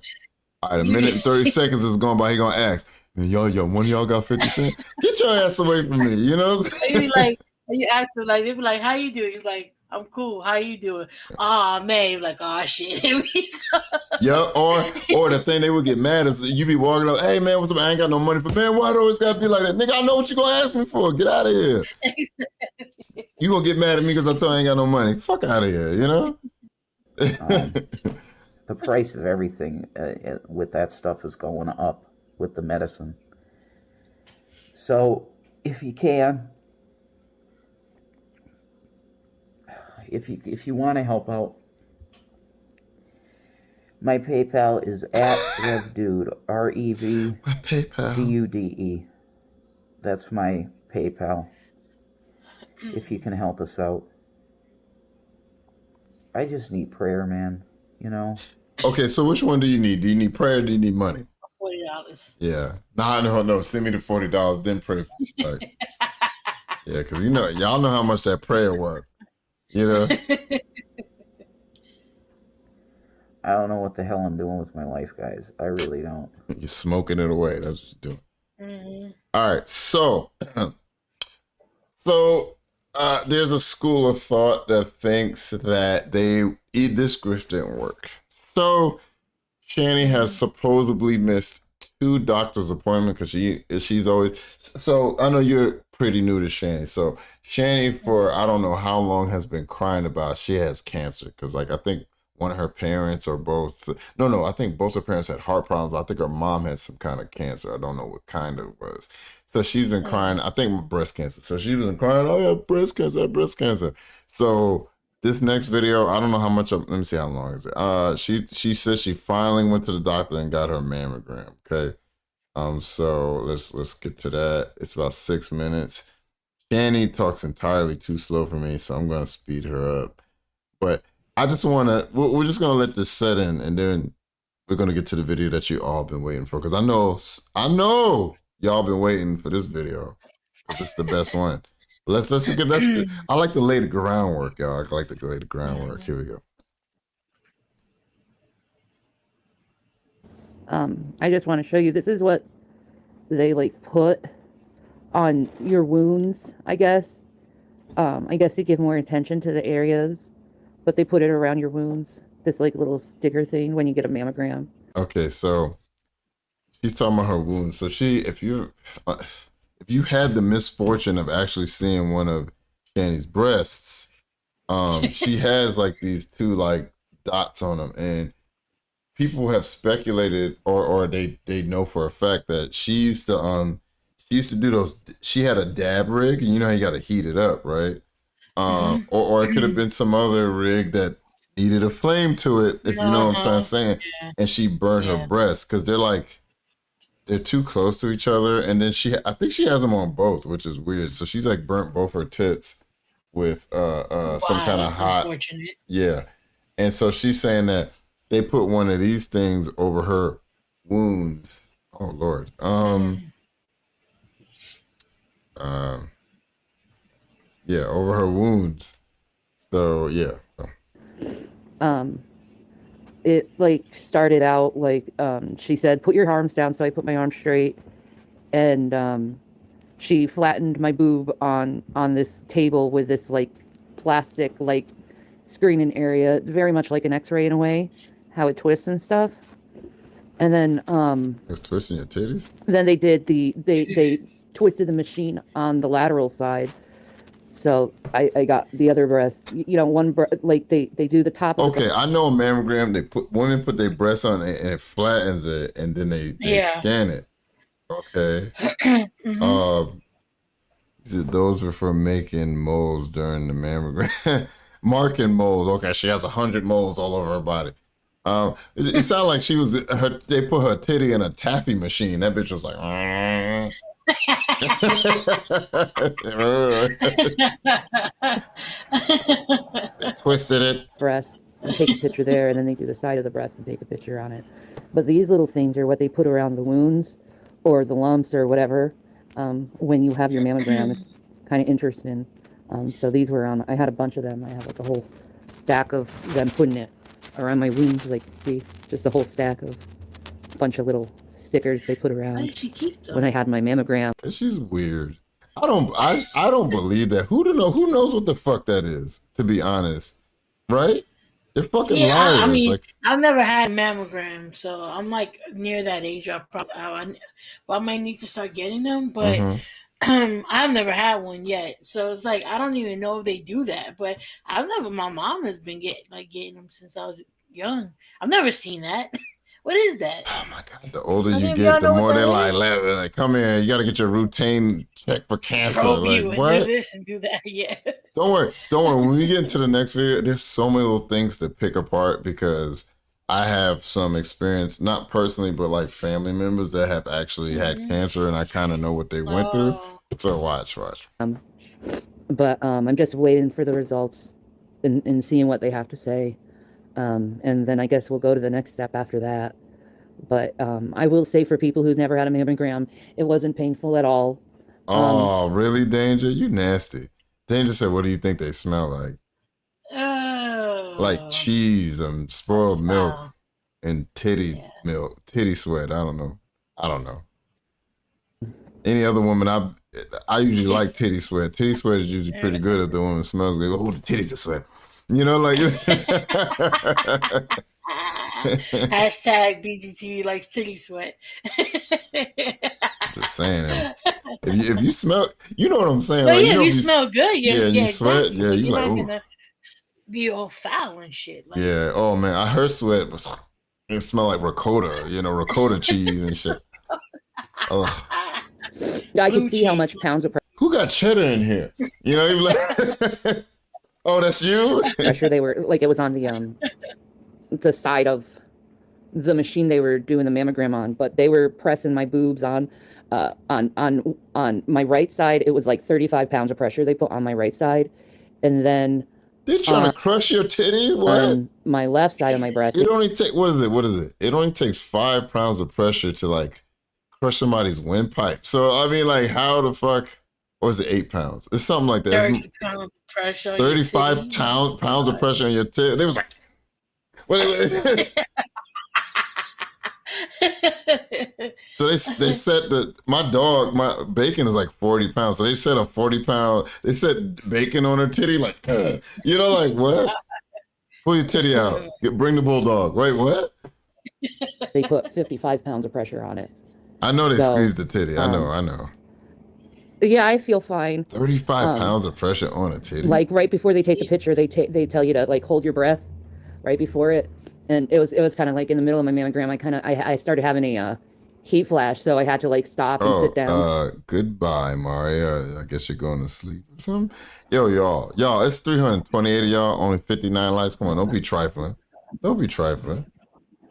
a minute and 30 seconds is going by. He gonna ask, man, one of y'all got 50 Cent? Get your ass away from me, you know? You like, you ask them like, they be like, how you doing? You like, I'm cool. How you doing? Oh man, you're like, oh shit. Here we go. Yeah, or the thing they would get mad is you be walking up, hey man, what's up? I ain't got no money for man. Why do it always gotta be like that? Nigga, I know what you gonna ask me for. Get out of here. You gonna get mad at me because I told you I ain't got no money. Fuck out of here, you know? The price of everything with that stuff is going up with the medicine. So if you can, if you want to help out, my PayPal is at RevDude, RevDude. That's my PayPal. If you can help us out. I just need prayer, man. You know? Okay, so which one do you need? Do you need prayer or do you need money? $40. Yeah. No. Send me the $40, then pray. Like, yeah, because y'all know how much that prayer works. You know? I don't know what the hell I'm doing with my life, guys. I really don't. You're smoking it away. That's what you're doing. Mm-hmm. All right. So there's a school of thought that thinks that this grift didn't work. So Shani has supposedly missed 2 doctor's appointments because she's always. So I know you're pretty new to Shani. So Shani, for I don't know how long, has been crying about she has cancer because, like, I think one of her parents or both. No, I think both her parents had heart problems. But I think her mom had some kind of cancer. I don't know what kind it was. So she's been crying. I think breast cancer. So she's been crying. Oh yeah, breast cancer. So this next video, I don't know how much. Let me see how long is it. She said she finally went to the doctor and got her mammogram. Okay. So let's get to that. It's about 6 minutes. Shani talks entirely too slow for me, so I'm gonna speed her up. But I just wanna, we're just gonna let this set in, and then we're gonna get to the video that you all been waiting for, because I know y'all been waiting for this video, because it's the best one. Let's get I like to lay the groundwork, y'all. I like to lay the groundwork. Here we go. I just want to show you, this is what they like put on your wounds, I guess. I guess to give more attention to the areas, but they put it around your wounds. This like little sticker thing when you get a mammogram. Okay, so she's talking about her wounds. So if you had the misfortune of actually seeing one of Shani's breasts, she has like these two like dots on them, and people have speculated or they know for a fact that she used to do those. She had a dab rig, and you know how you got to heat it up, right? Or it could have been some other rig that needed a flame to it, if you know what I'm trying to say. Yeah. And she burned her breasts because they're too close to each other. And then I think she has them on both, which is weird. So she's like burnt both her tits with some kind of hot. Yeah. And so she's saying that they put one of these things over her wounds. Oh Lord. Yeah, over her wounds. So yeah. It like started out like she said, put your arms down, so I put my arms straight, and she flattened my boob on this table with this like plastic like screening area, very much like an x-ray in a way, how it twists and stuff. And then It's twisting your titties? then they twisted the machine on the lateral side. So I got the other breast, you know, one like they do the top. Okay, I know a mammogram. Women put their breasts on it and it flattens it, and then they scan it. Okay. Those were for making moles during the mammogram. Marking moles. Okay, she has 100 moles all over her body. It sounded like they put her titty in a taffy machine. That bitch was like. They twisted it. Breast and take a picture there, and then they do the side of the breast and take a picture on it. But these little things are what they put around the wounds or the lumps or whatever when you have your mammogram. It's kind of interesting. So these were on. I had a bunch of them. I have like a whole stack of them putting it around my wounds, like just a whole stack of a bunch of little stickers they put around when I had my mammogram. She's weird. I don't believe that. Who knows what the fuck that is, to be honest. Right? They're fucking liars. I mean, like, I've never had a mammogram, so I'm like near that age. I might need to start getting them, but I've never had one yet. So it's like I don't even know if they do that. But my mom has been getting them since I was young. I've never seen that. What is that? Oh my God! The older you get, the more they're like, come here. You got to get your routine check for cancer. Like, what? Do this and do that. Yeah. Don't worry. When we get into the next video, there's so many little things to pick apart because I have some experience, not personally, but like family members that have actually had cancer, and I kind of know what they went through. So watch. But I'm just waiting for the results and seeing what they have to say. And then I guess we'll go to the next step after that. But I will say, for people who've never had a mammogram, it wasn't painful at all. Oh, really, Danger? You nasty. Danger said, what do you think they smell like? Like cheese and spoiled milk and titty sweat. I don't know. Any other woman, I usually like titty sweat. Titty sweat is usually pretty good if the woman smells good. Oh, the titties are sweat. You know, like Hashtag BGTV likes titty sweat. Just saying. If you smell, you know what I'm saying. Well, like, if you smell good, you sweat. Exactly. Yeah, you're not like, gonna be all foul and shit. Like, yeah. Oh man, her sweat was. It smelled like ricotta. You know, ricotta cheese and shit. Ugh. I can see how much pounds of. Who got cheddar in here? You know, like, Oh, that's you? pressure. They were like, it was on the side of the machine they were doing the mammogram on, but they were pressing my boobs on my right side. It was like 35 pounds of pressure they put on my right side, and then They're trying to crush your titty? What? on my left side of my breast. It only take what is it? It only takes 5 pounds of pressure to like crush somebody's windpipe. So I mean, like, how the fuck? Or is it 8 pounds? It's something like that. 30 pounds of pressure. on your 35 titty. pounds of pressure on your titty. They was like, wait. So they set my bacon is like 40 pounds. So they set a 40-pound. They set bacon on her titty, like, you know, like what? Pull your titty out. Bring the bulldog. Wait, what? They put 55 pounds of pressure on it. I know they So, squeezed the titty. I know. Yeah, I feel fine. 35 pounds of pressure on a titty. Like right before they take the picture, they tell you to like hold your breath right before it, and it was kind of like in the middle of my mammogram. I started having a heat flash, so I had to like stop and sit down. Goodbye, Mario. I guess you're going to sleep or something. Yo, y'all, it's 328 of y'all, only 59 likes. Come on, don't be trifling. Don't be trifling.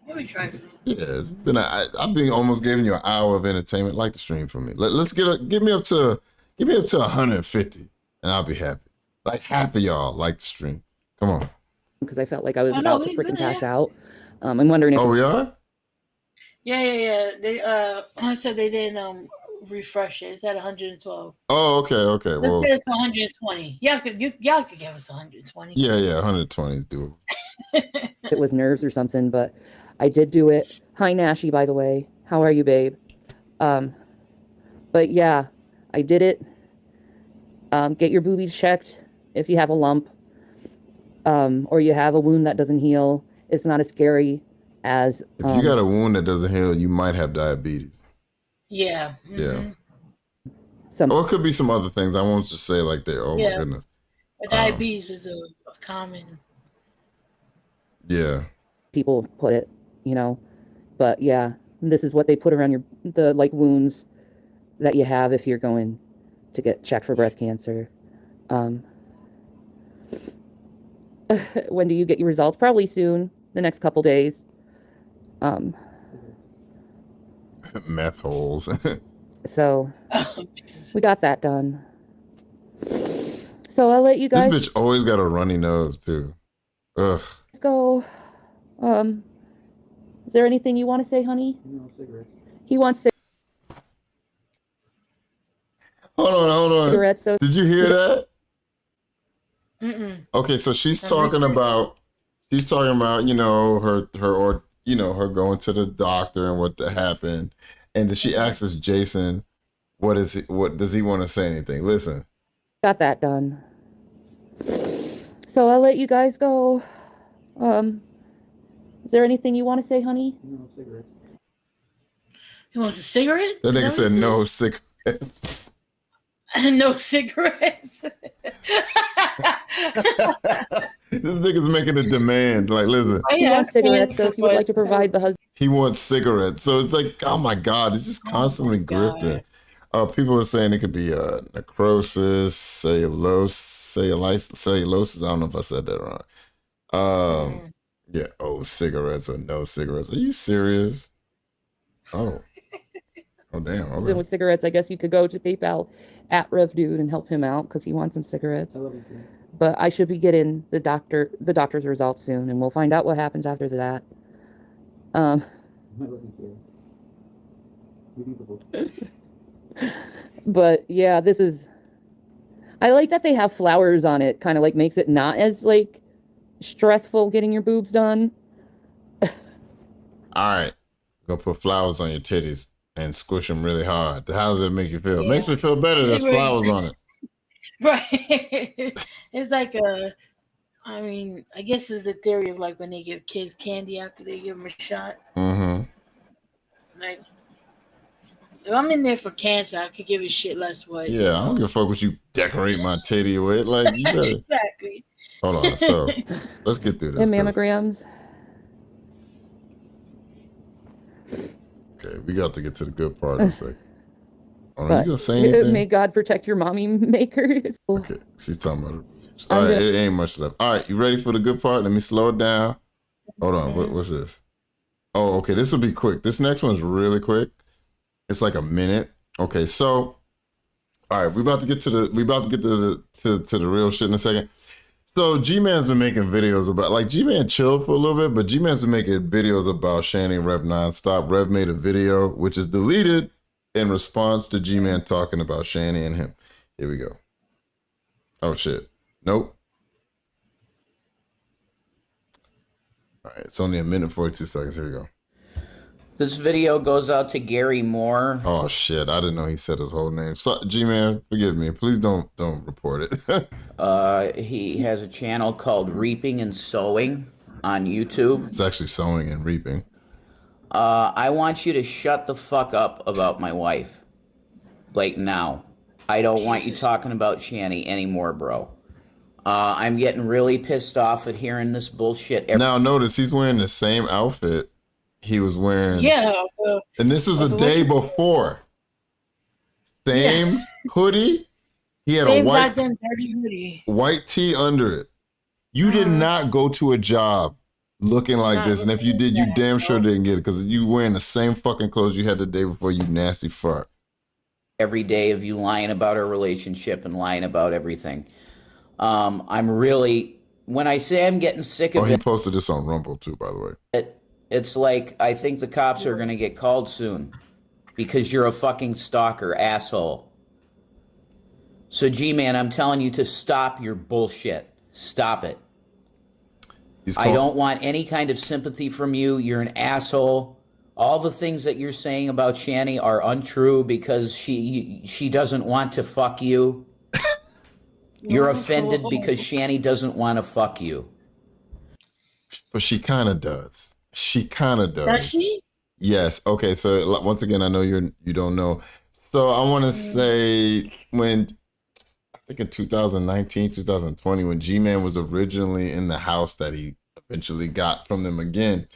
Let me try some. Yeah, it's been I've been almost giving you an hour of entertainment. Like the stream for me. Let's give me up to 150, and I'll be happy. Like half of y'all like the stream. Come on. Because I felt like I was Oh, no, about to we freaking good. pass out. I'm wondering if Oh, we are? Yeah. They I said they didn't refresh it. It's at 112. Oh, okay. Well, Let's get it to 120. Y'all could give us 120. yeah, 120 is doable. it was nerves or something, but I did do it. Hi, Nashi, by the way. How are you, babe? But yeah, I did it. Get your boobies checked if you have a lump, or you have a wound that doesn't heal. It's not as scary as If you got a wound that doesn't heal, you might have diabetes. Yeah. Yeah. some Or it could be some other things. I won't just say like that. Oh, my Yeah. goodness. But diabetes is a common. Yeah. people put it, you know. But yeah, this is what they put around the like wounds that you have if you're going to get checked for breast cancer. When do you get your results? Probably soon, the next couple days. Meth holes. So we got that done. So I'll let you This guys bitch always got a runny nose too. Ugh. go. Is there anything you want to say, honey? No cigarettes. He wants Hold on. cigarettes. So Did you hear that? Mm-mm. Okay, so she's talking about you know her or you know her going to the doctor and what happened, and then she asks us Jason, what does he want to say anything? Listen. got that done. So I'll let you guys go. Is there anything you want to say, honey? No cigarettes. He wants a cigarette? That nigga Is said what no cigarette. he said? No cigarettes. This nigga's making a demand. Like, listen, He wants cigarettes, so if you would like to provide the husband. he wants cigarettes. So it's like, oh my God, it's just constantly grifting. People are saying it could be necrosis, cellulosis. I don't know if I said that wrong. Yeah, cigarettes or no cigarettes. Are you serious? Oh damn. Okay. With cigarettes, I guess you could go to PayPal at RevDude and help him out because he wants some cigarettes. But I should be getting the doctor's results soon, and we'll find out what happens after that. But yeah, I like that they have flowers on it. Kind of like makes it not as like stressful getting your boobs done. All right, gonna put flowers on your titties and squish them really hard. How does it make you feel? It makes me feel better. There's flowers on it. Right. It's like I mean, I guess it's the theory of like when they give kids candy after they give them a shot. Mm-hmm. Like, if I'm in there for cancer, I could give a shit less what. Yeah, I don't give a fuck what you decorate my titty with. Like, you better. Exactly. Hold on. So let's get through this. And mammograms. Okay, we got to get to the good part in a second. Oh, But you gonna say anything? may God protect your mommy maker. Okay, she's talking about it. All I'm right, good. it ain't much left. All right, you ready for the good part? Let me slow it down. Hold on, what's this? Oh, okay, this will be quick. This next one's really quick. It's like a minute. Okay, so all right, we about to get to the real shit in a second. So G-Man's been making videos about, like, G-Man chilled for a little bit, but G-Man's been making videos about Shanny and Rev nonstop. Rev made a video which is deleted in response to G-Man talking about Shanny and him. Here we go. Oh shit. Nope. All right, it's only a minute 42 seconds. Here we go. This video goes out to Gary Moore. Oh shit! I didn't know he said his whole name. So, G-Man, forgive me. Please don't report it. He has a channel called Reaping and Sowing on YouTube. It's actually sowing and reaping. I want you to shut the fuck up about my wife. Like now. I don't want you talking about Shanny anymore, bro. I'm getting really pissed off at hearing this bullshit. Now notice he's wearing the same outfit he was wearing. Yeah. And this is a day before. Same hoodie. He had Same a goddamn dirty hoodie. white tee under it. You did not go to a job looking like Not this. And if you did, you damn sure didn't get it because you wearing the same fucking clothes you had the day before, you nasty fuck. Every day of you lying about our relationship and lying about everything. I'm really, when I say I'm getting sick of He it, posted this on Rumble too, by the way. it's like I think the cops are going to get called soon because you're a fucking stalker, asshole. So, G-Man, I'm telling you to stop your bullshit. Stop it. I don't want any kind of sympathy from you. You're an asshole. All the things that you're saying about Shanny are untrue because she doesn't want to fuck you. You're offended because Shanny doesn't want to fuck you. But she kind of does. She kind of does. Does she? Yes. Okay. So once again, I know you don't know. So I want to say when, I think in 2019, 2020, when G-Man was originally in the house that he eventually got from them again,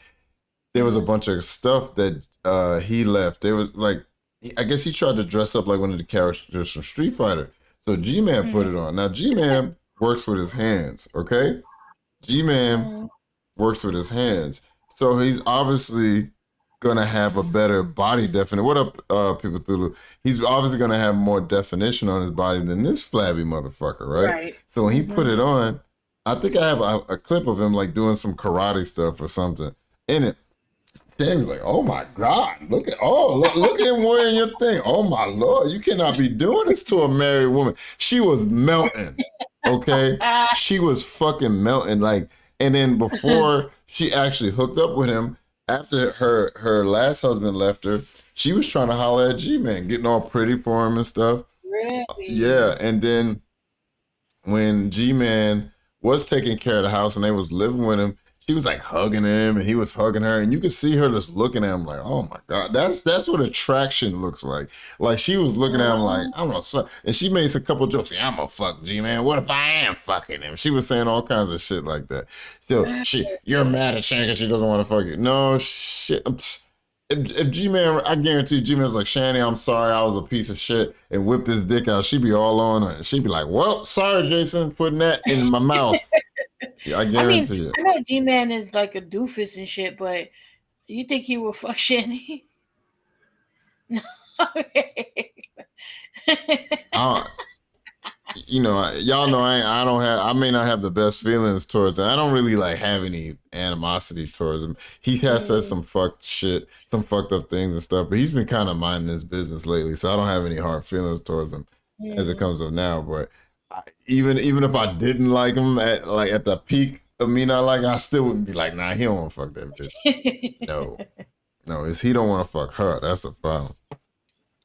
there was a bunch of stuff that he left. There was like, I guess he tried to dress up like one of the characters from Street Fighter. So G-Man put it on. Now G-Man works with his hands, okay? G-Man works with his hands. So he's obviously gonna have a better body definition. What up, people through? He's obviously gonna have more definition on his body than this flabby motherfucker, right? Right. So when he put it on, I think I have a clip of him like doing some karate stuff or something in it. James like, oh my God, look at him wearing your thing. Oh my Lord, you cannot be doing this to a married woman. She was melting, okay? She was fucking melting. Like, and then before she actually hooked up with him, after her last husband left her, she was trying to holler at G-Man, getting all pretty for him and stuff. Really? Yeah, and then when G-Man was taking care of the house and they was living with him, she was like hugging him and he was hugging her, and you could see her just looking at him like, oh my God, that's what attraction looks like. Like she was looking at him like, I'm gonna fuck, and she made a couple jokes. Yeah, I'm gonna fuck G-Man. What if I am fucking him? She was saying all kinds of shit like that. So you're mad at Shanny because she doesn't want to fuck you. No shit. If G-Man, I guarantee G-Man's like, Shanny, I'm sorry, I was a piece of shit, and whipped his dick out, she'd be all on her. She'd be like, well, sorry, Jason, putting that in my mouth. Yeah, I guarantee it. I know G-Man is like a doofus and shit, but you think he will fuck Shanny? No. You know, y'all know I may not have the best feelings towards him. I don't really like have any animosity towards him. He has said some fucked shit, some fucked up things and stuff, but he's been kind of minding his business lately, so I don't have any hard feelings towards him as it comes up now. But even if I didn't like him at the peak of me not liking, I still wouldn't be like, nah, he don't want to fuck that bitch. No, he don't want to fuck her. That's the problem,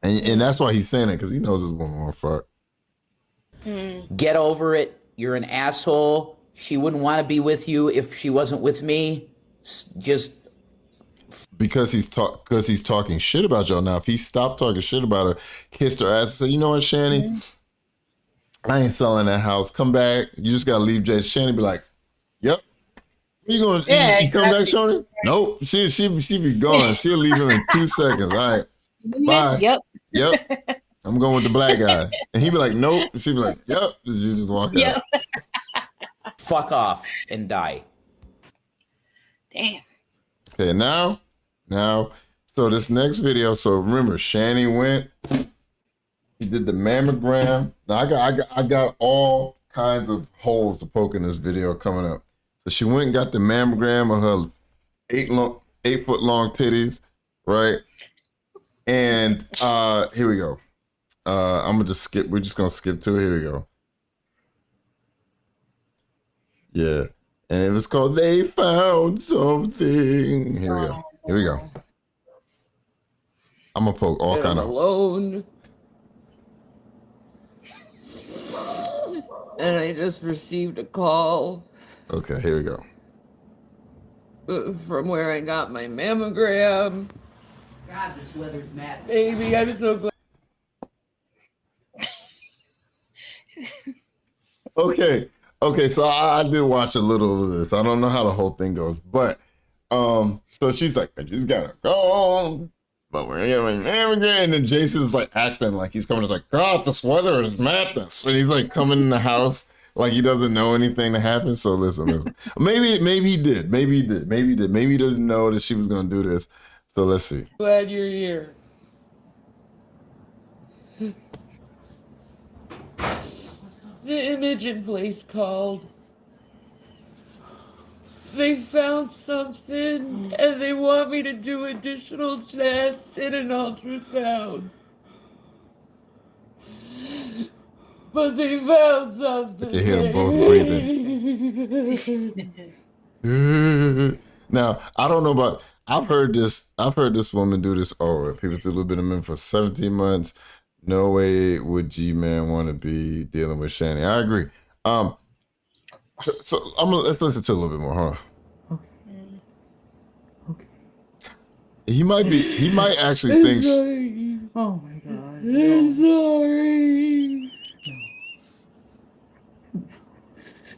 and that's why he's saying it, because he knows his woman won't fuck. Get over it. You're an asshole. She wouldn't want to be with you if she wasn't with me. Just because he's talking shit about y'all. Now, if he stopped talking shit about her, kissed her ass, and said, you know what, Shanny, I ain't selling that house. Come back. You just gotta leave Jay. Shanny be like, yep. You gonna you come back, Shoni? Nope. She be gone. She'll leave him in 2 seconds. All right. Bye. Yep. I'm going with the black guy. And he'd be like, nope. And she'd be like, yep. She just walk out. fuck off and die. Damn. Okay, now, so this next video. So remember, Shani went. He did the mammogram. Now I got all kinds of holes to poke in this video coming up. So she went and got the mammogram of her 8-foot long titties, right? And here we go. I'm gonna just skip. We're just gonna skip to it. Here we go. Yeah, and it was called "They Found Something." Here we go. Here we go. I'm gonna poke all kind of. Alone. And I just received a call Okay, here we go. from where I got my mammogram. God, this weather's mad. Baby, I'm so glad. Okay, so I did watch a little of this. I don't know how the whole thing goes, but so she's like, I just gotta go, but we're getting mammogram. And then Jason's like acting like he's coming. He's like, God, this weather is madness, and he's like coming in the house like he doesn't know anything that happened. So listen. Maybe he did. Maybe he doesn't know that she was gonna do this. So let's see. Glad you're here. The imaging place called. They found something and they want me to do additional tests and an ultrasound. But they found something. You hear them both breathing. Now, I don't know about. I've heard this woman do this over. People do a little bit of men for 17 months. No way would G-Man want to be dealing with Shani. I agree. So let's listen to a little bit more, huh? Okay. He might actually think. Sorry. Oh my God. I'm sorry.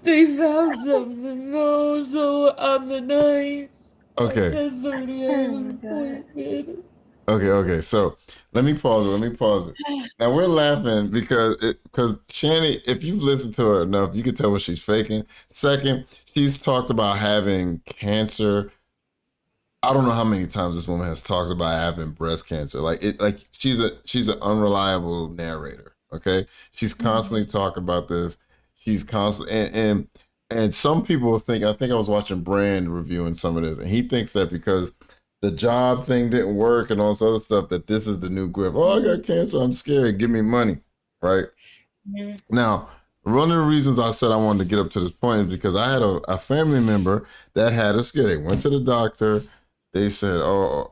They found something though, so on the night. Okay. 10:30 I have an appointment. Okay. So let me pause it. Now we're laughing because Shani, if you've listened to her enough, you can tell what she's faking. Second, she's talked about having cancer. I don't know how many times this woman has talked about having breast cancer. Like she's an unreliable narrator. Okay, she's constantly talking about this. She's constantly and some people think. I think I was watching Brand reviewing some of this, and he thinks that because the job thing didn't work and all this other stuff, that this is the new grip. Oh, I got cancer. I'm scared. Give me money. Right? Mm-hmm. Now, one of the reasons I said I wanted to get up to this point is because I had a family member that had a scare. They went to the doctor. They said,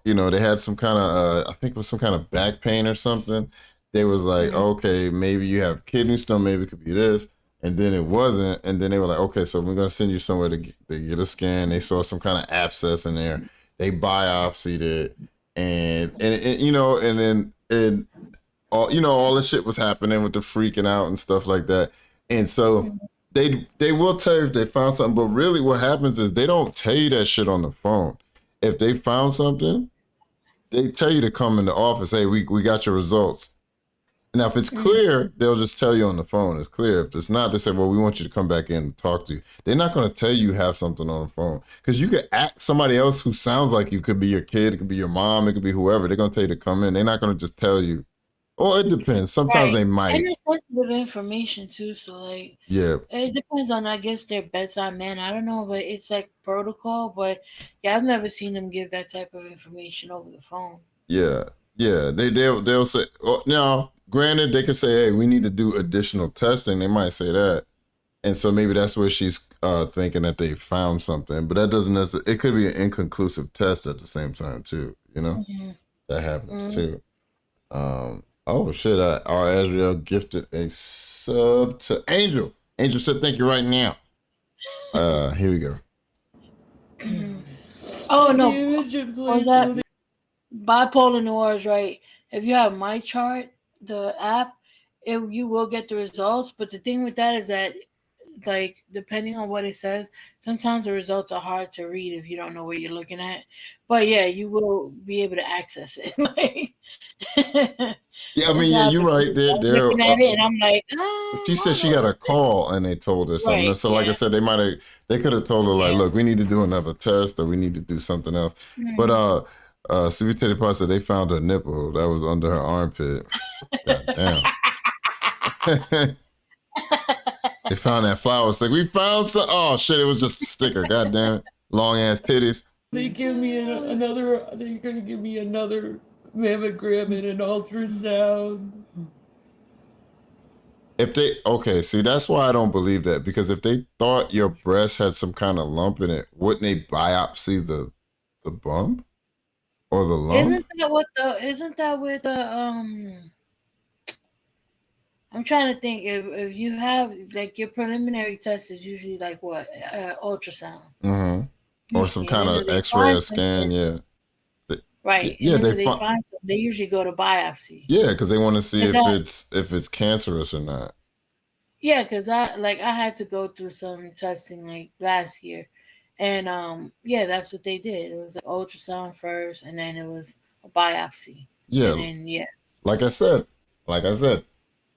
they had some kind of, I think it was some kind of back pain or something. They was like, okay, maybe you have kidney stone. Maybe it could be this. And then it wasn't. And then they were like, okay, so we're going to send you somewhere to get a scan. They saw some kind of abscess in there. They biopsied it, and all this shit was happening with the freaking out and stuff like that. And so they will tell you if they found something, but really what happens is they don't tell you that shit on the phone. If they found something, they tell you to come in the office. Hey, we got your results. Now, if it's clear, they'll just tell you on the phone. It's clear. If it's not, they say, well, we want you to come back in and talk to you. They're not going to tell you have something on the phone because you could act somebody else who sounds like you. Could be your kid. It could be your mom. It could be whoever. They're going to tell you to come in. They're not going to just tell you. Or it depends. Sometimes they might. And it's sensitive information too. So like, yeah, it depends on, I guess, their bedside manner. I don't know, but it's like protocol. But yeah, I've never seen them give that type of information over the phone. Yeah. They'll say, now, granted, they could say, hey, we need to do additional testing. They might say that. And so maybe that's where she's thinking that they found something. But that doesn't necessarily, it could be an inconclusive test at the same time, too. You know? Mm-hmm. That happens, too. Oh, shit. Our Azrael gifted a sub to Angel. Angel said, thank you right now. Here we go. Oh, no. That Bipolar Noir is right. If you have My Chart, the app, you will get the results. But the thing with that is that like depending on what it says, sometimes the results are hard to read if you don't know what you're looking at. But yeah, you will be able to access it. Like, Yeah, I it's mean, yeah, you're happening. right. I'm looking at it and I'm like, She said she hold got on. a call and they told her something. Right, So, like I yeah. said, they could have told her like, Yeah. look, we need to do another test or we need to do something else. But Sweet Teddy Pie said they found her nipple that was under her armpit. God damn. They found that flower stick. We found some. Oh shit! It was just a sticker. God damn it! Long ass titties. They give me another. They're gonna give me another mammogram and an ultrasound. If they see, that's why I don't believe that, because if they thought your breast had some kind of lump in it, wouldn't they biopsy the bump or the lump? Isn't that with the I'm trying to think if you have like your preliminary test is usually like what ultrasound. Mm-hmm. Or some And kind then of if they X-ray or find scan, something- yeah. Right. Yeah, And then they if they find. find something, they usually go to biopsy. Yeah, because they want to see Because if it's cancerous or not. Yeah, because I had to go through some testing like last year, and yeah, that's what they did. It was an ultrasound first, and then it was a biopsy. Yeah, And then yeah, like I said,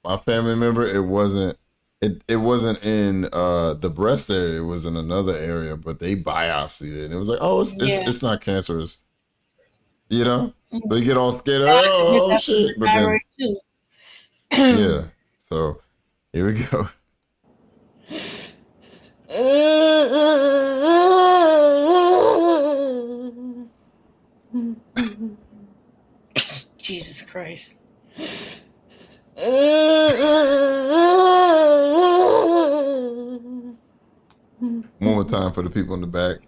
my family member, it wasn't in the breast area, it was in another area, but they biopsied it and it was like, oh, it's not cancerous, you know. So you get all scared, oh shit, but then too. yeah, so here we go. Jesus Christ. One more time for the people in the back.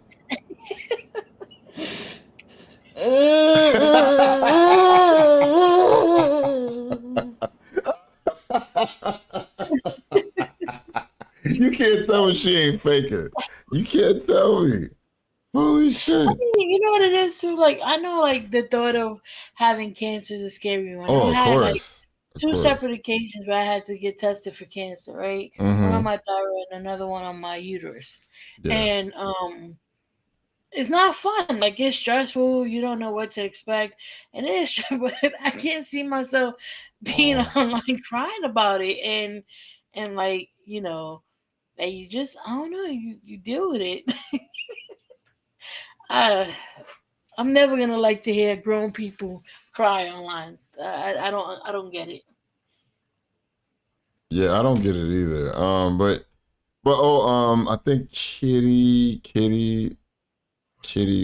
You can't tell me she ain't faking. You can't tell me. Holy shit. I mean, you know what it is too? Like I know like the thought of having cancer is a scary one. Oh, I of had like course. two separate occasions where I had to get tested for cancer, right? Mhm. One on my thyroid and another one on my uterus. Yeah. And it's not fun. Like it's stressful. You don't know what to expect, and it is. But I can't see myself being online crying about it, and like you know, that you just I don't know. You deal with it. I'm never gonna like to hear grown people cry online. I don't get it. Yeah, I don't get it either. But I think Kitty,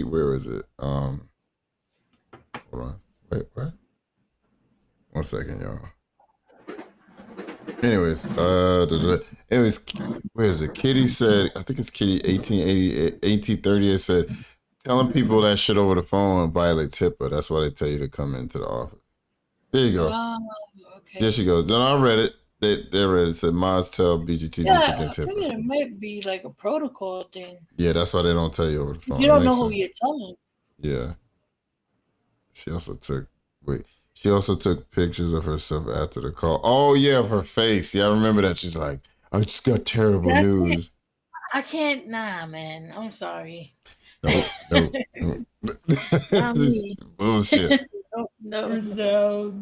where is it? Hold on. Wait, what? 1 second, y'all. Anyways, where is it? Kitty said, I think it's Kitty 1838 said, telling people that shit over the phone violates HIPAA. That's why they tell you to come into the office. There you go. Oh, okay. There she goes. Then I read it. They read it. It said, Maz tell BGT against I think HIPAA. it might be like a protocol thing. Yeah, that's why they don't tell you over the phone. You don't Makes know who sense. you're telling. Yeah. She also took pictures of herself after the call. Oh yeah, of her face. Yeah, I remember that. She's like, I just got terrible news. I can't. Nah, man. I'm sorry. No. Not This me. bullshit. No.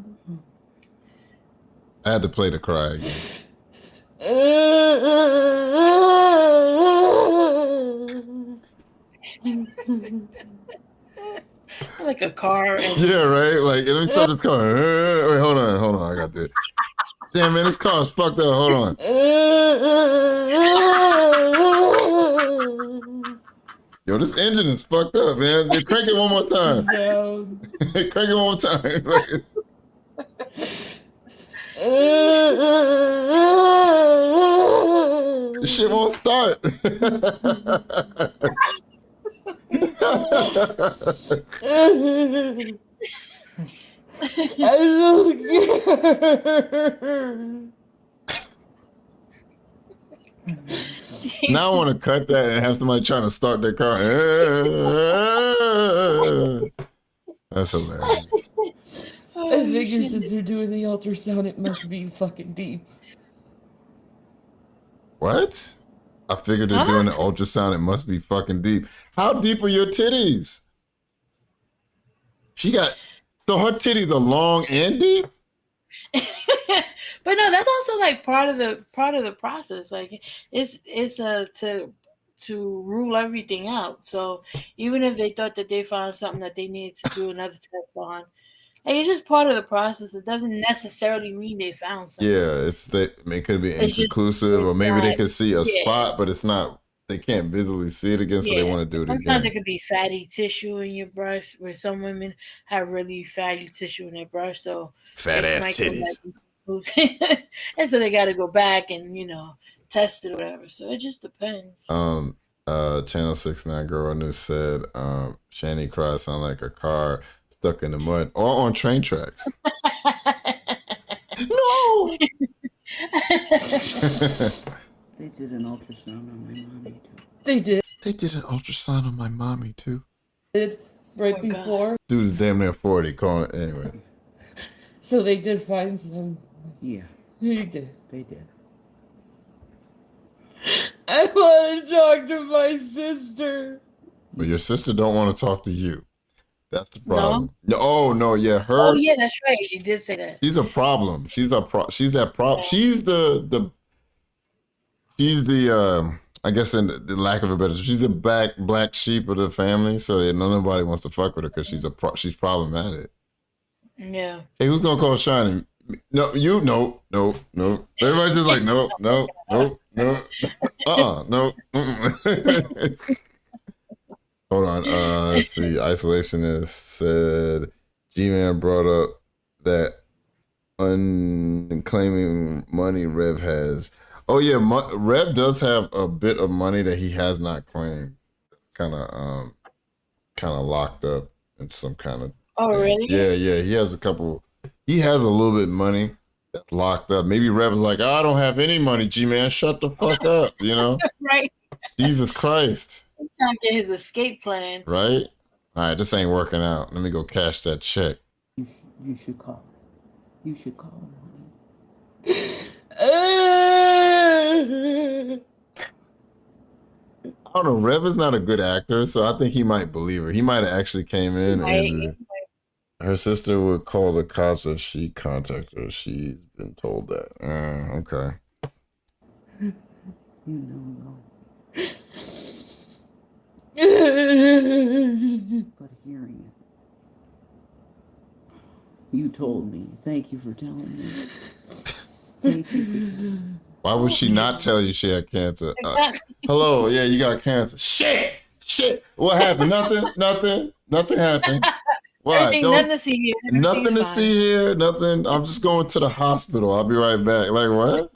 I had to play the cry again. Like a car. And Yeah, right. Like, let me start this car. Wait, hold on. I got this. Damn, man, this car's fucked up. Hold on. Yo, this engine is fucked up, man. They crank it one more time. Crank it one more time. This shit won't start. I'm so scared. Now I want to cut that and have somebody trying to start their car. That's hilarious. I figure since they're doing the ultrasound, it must be fucking deep. What? I figured they're doing the ultrasound. It must be fucking deep. How deep are your titties? So her titties are long and deep? But no, that's also like part of the process. Like it's to rule everything out. So even if they thought that they found something that they needed to do another test on, like it's just part of the process. It doesn't necessarily mean they found something. Yeah, it could be It's just- inconclusive, or maybe they could see a yeah. spot, but it's not. They can't visually see it again, so they Yeah. want to do it Sometimes again. it could be fatty tissue in your breast, where some women have really fatty tissue in their breast, so Fat it ass might go titties. back and so they got to go back and test it or whatever. So it just depends. Channel 69 Girl News said, Shani cry sound like a car stuck in the mud or on train tracks. No. They did an ultrasound on my mommy too. They did They did an ultrasound on my mommy too. right Oh, God. before, Dude is damn near 40. Calling it anyway. so they did find some. Yeah, They did. they did. I want to talk to my sister. But your sister don't want to talk to you. That's the problem. No? Oh no, yeah, her. Oh yeah, that's right. You did say that. She's a problem. She's that problem. She's the I guess in the lack of a better, she's the black sheep of the family. So nobody wants to fuck with her because she's problematic. Yeah. Hey, who's gonna call Shiny? No, you no. Everybody's just like no. No. Hold on. Let's see. Isolationist said G-Man brought up that unclaiming money Rev has. Oh yeah, Rev does have a bit of money that he has not claimed. Kind of locked up in some kind of. Oh really? Yeah. He has a couple. He has a little bit of money that's locked up. Maybe Rev is like, I don't have any money, G-Man. Shut the fuck up. Right. Jesus Christ. He's trying to get his escape plan. Right? All right, this ain't working out. Let me go cash that check. You should call. You should call him. I don't know. Rev is not a good actor, so I think he might believe her. He might have actually came in and her sister would call the cops if she contacted her. She's been told that. Okay. You know. But hearing it. You told me. Thank you for telling me. Thank you for telling me. Why would she not tell you she had cancer? Hello, yeah, you got cancer. Shit. What happened? Nothing happened. Why? Nothing to see here. Nothing to see here. Nothing. I'm just going to the hospital. I'll be right back. Like what?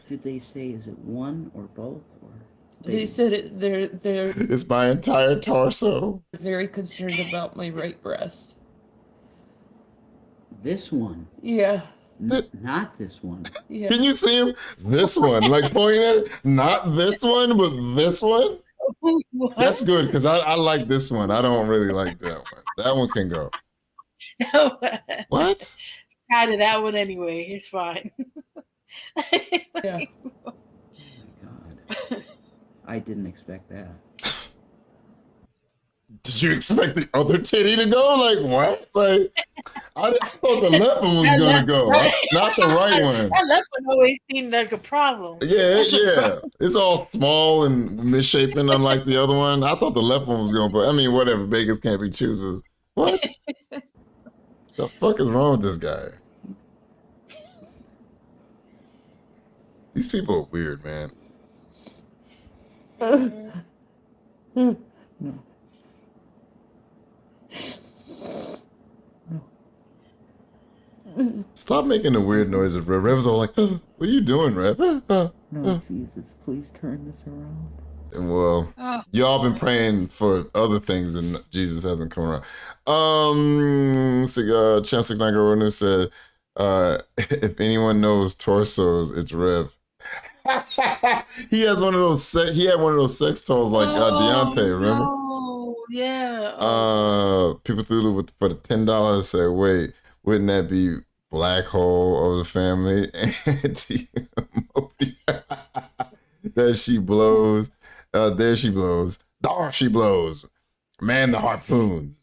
Did they say is it one or both or? They said they're It's my entire torso. very concerned about my right breast. This one, Yeah. not this one. Yeah. Can you see him? This one, like pointing at it. Not this one, but this one. What? That's good because I like this one. I don't really like that one. That one can go. What? Tired of that one anyway. It's fine. Yeah. Oh my God. I didn't expect that. Did you expect the other titty to go? Like what? Like I thought the left one was That gonna left- go, not the right one. That left one always seemed like a problem. Yeah. It's all small and misshapen, unlike the other one. I thought the left one was gonna. But I mean, whatever. Beggars can't be choosers. What? The fuck is wrong with this guy? These people are weird, man. No. Stop making the weird noises, Rev. Rev's all like, what are you doing, Rev? No, Jesus, please turn this around. And well, Oh. y'all been praying for other things and Jesus hasn't come around. Chance 69 Girl News said, if anyone knows torsos, it's Rev. He has one of those. He had one of those sex toys like Deontay. Remember? Yeah. People threw for the $10 said, wait, wouldn't that be Black Hole of the Family? That she blows. There she blows. There she blows. Man, the harpoons.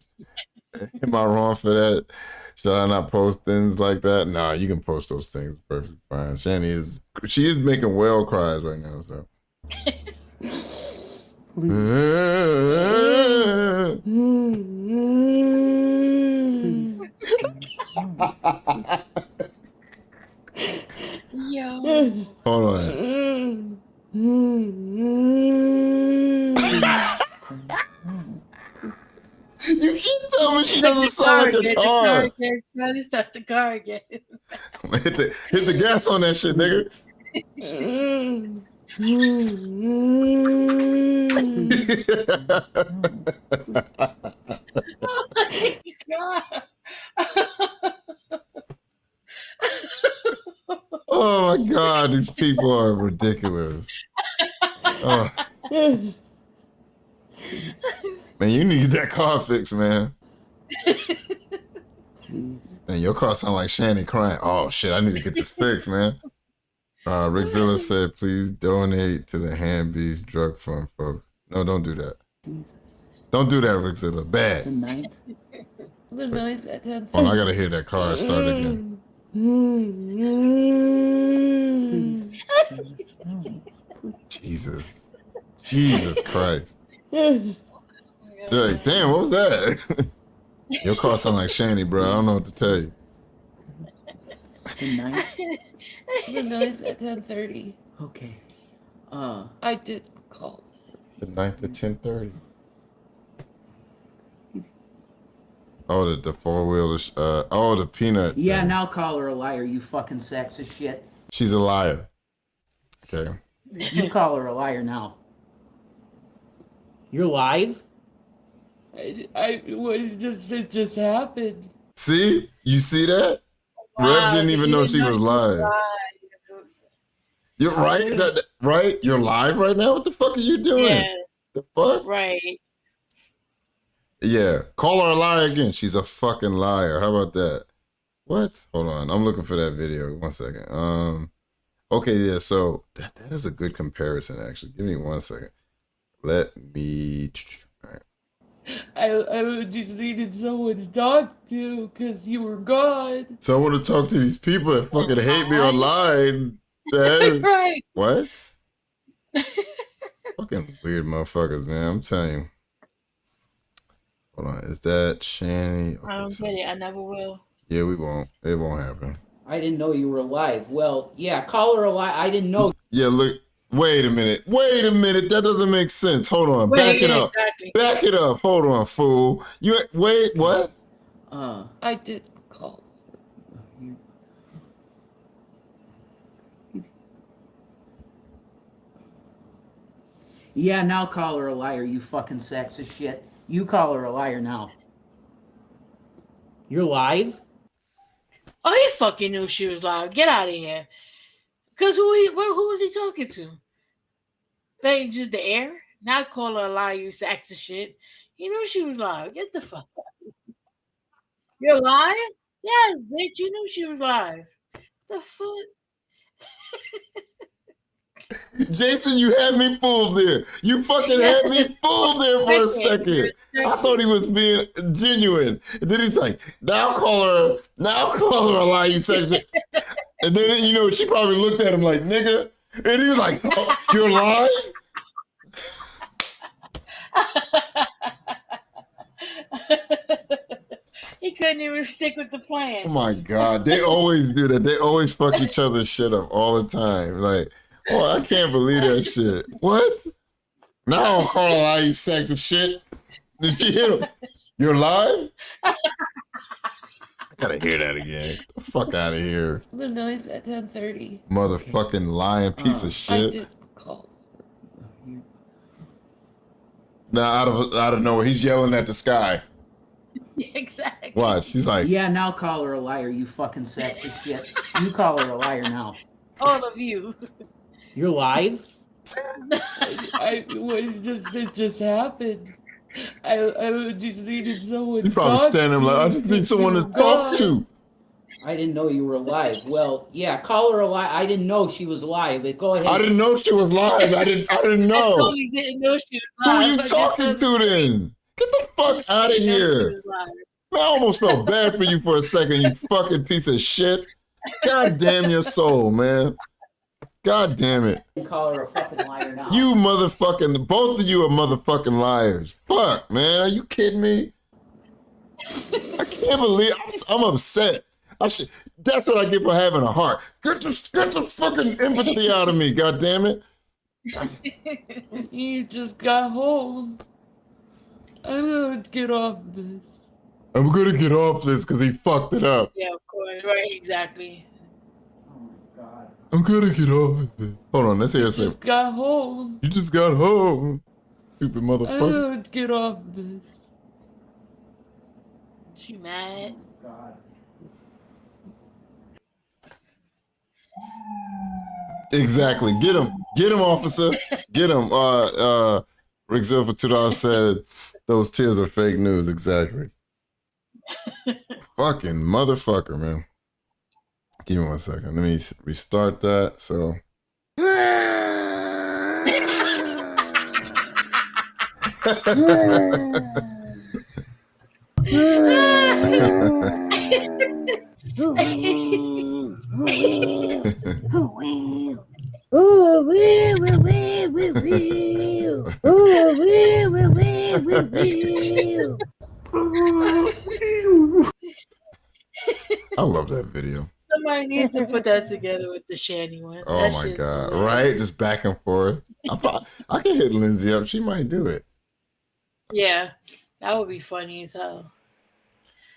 Am I wrong for that? Should I not post things like that? Nah, you can post those things perfectly fine. She is making whale cries right now, so. Yo. Hold on. You keep telling me she doesn't sound like a car. Try to start the car again. hit the gas on that shit, nigga. Oh my God. Oh my God, these people are ridiculous. Oh. Man, you need that car fixed, man. And your car sound like Shanny crying. Oh shit, I need to get this fixed, man. Rick Zilla said, please donate to the Hand Beast Drug Fund, folks. No, don't do that. Don't do that, Rick Zilla. Bad. The 9th at 10:30. Oh, I gotta hear that car start again. Jesus Christ. Like, damn, what was that? Your car sound like Shanny, bro. I don't know what to tell you. The 9th? The 9th at 10:30. Okay. I did call. The 9th at 10:30. Oh, the four-wheeler. The peanut. Yeah, thing. now call her a liar, you fucking sacks of shit. She's a liar. Okay. You call her a liar now. You're live? It just happened. See? You see that? Rev didn't even know she was live. You're right? Right? You're live right now? What the fuck are you doing? Yeah. The fuck? Right. Yeah. Call her a liar again. She's a fucking liar. How about that? What? Hold on. I'm looking for that video. 1 second. Okay, yeah, so that is a good comparison, actually. Give me 1 second. Let me... All right. I just needed someone to talk to because you were gone. So I want to talk to these people that fucking hate me online. Right. What? Fucking weird motherfuckers, man. I'm telling you. Hold on. Is that Shanny? Okay, I don't get it. I never will. Yeah, we won't. It won't happen. I didn't know you were alive. Well, yeah, call her a liar. I didn't know. Yeah, look. Wait a minute. That doesn't make sense. Hold on. Back it up. Exactly. Back it up. Hold on, fool. Wait, what? I did call. Yeah, now call her a liar, you fucking sacks of shit. You call her a liar now. You're live? Oh, he fucking knew she was live. Get out of here. Cause who was he talking to? They just the air? Not call her a liar, you sacks of shit. You knew she was live. Get the fuck out. You're live? Yes, bitch. You knew she was live. The fuck? Jason, you had me fooled there. You fucking had me fooled there for a second. I thought he was being genuine. And then he's like, now call her a liar, you said. And then, she probably looked at him like, nigga. And he was like, oh, you're lying? He couldn't even stick with the plan. Oh my God. They always do that. They always fuck each other's shit up all the time. Like, oh, I can't believe that shit. What? Now I'll call a lie, you sack of shit. Did you hear him? You're live? I gotta hear that again. Get the fuck out of here. The 9th at 10:30. Motherfucking lying piece of I shit. did call. Now out of nowhere, he's yelling at the sky. Exactly. Watch, he's like, Yeah, now call her a liar, you fucking sacks of shit. You call her a liar now. All of you. You're live? It just happened. I just needed someone You to probably talk standing like, I to. just need someone to talk to. I didn't know you were alive. Well, yeah, call her alive. I didn't know she was alive, but go ahead. I didn't know she was live. I didn't I know. totally didn't know she was Who are live. you I just talking to then? Get the fuck out of didn't know she here. was live. I almost felt bad for you for a second, you fucking piece of shit. God damn your soul, man. God damn it. Call her a fucking liar now. You motherfucking, both of you are motherfucking liars. Fuck, man. Are you kidding me? I can't believe, I'm upset. That's what I get for having a heart. Get the fucking empathy out of me, god damn it. You just got home. I'm gonna get off this. I'm gonna get off this because he fucked it up. Yeah, of course. Right, exactly. I'm gonna get off this. Hold on, let's hear it. Just got home. You just got home. Stupid I'm motherfucker. gonna get off this. She mad. Exactly. Get him, officer. Get him. Rick Zilfer $2 said those tears are fake news. Exactly. Fucking motherfucker, man. Give me 1 second. Let me restart that. So. I love that video. Somebody needs to put that together with the Shanny one. Oh That my shit's god! hilarious. Right, just back and forth. I can hit Lindsay up. She might do it. Yeah, that would be funny as hell.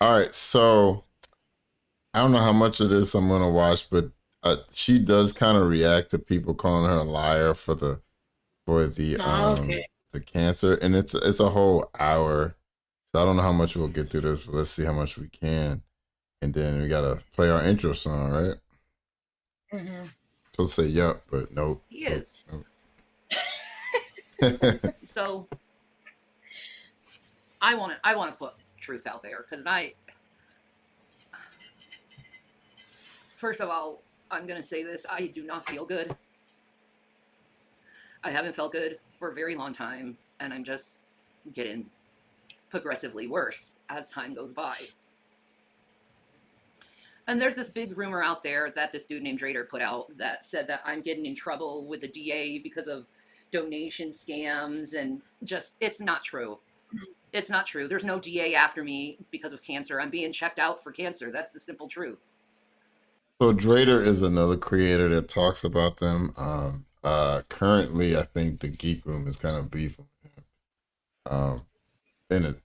All right, so I don't know how much of this I'm gonna watch, but she does kind of react to people calling her a liar for the Okay. the cancer, and it's a whole hour. So I don't know how much we'll get through this, but let's see how much we can, and then we gotta play our intro song, right? Mm-hmm. Supposed to say yup, but nope. He is. Nope. So I want to put truth out there because first of all, I'm going to say this. I do not feel good. I haven't felt good for a very long time, and I'm just getting progressively worse as time goes by. And there's this big rumor out there that this dude named Drader put out that said that I'm getting in trouble with the DA because of donation scams, and just, it's not true. It's not true. There's no DA after me because of cancer. I'm being checked out for cancer. That's the simple truth. So Drader is another creator that talks about them. Currently, I think the Geek Room is kind of beefing with him. And it,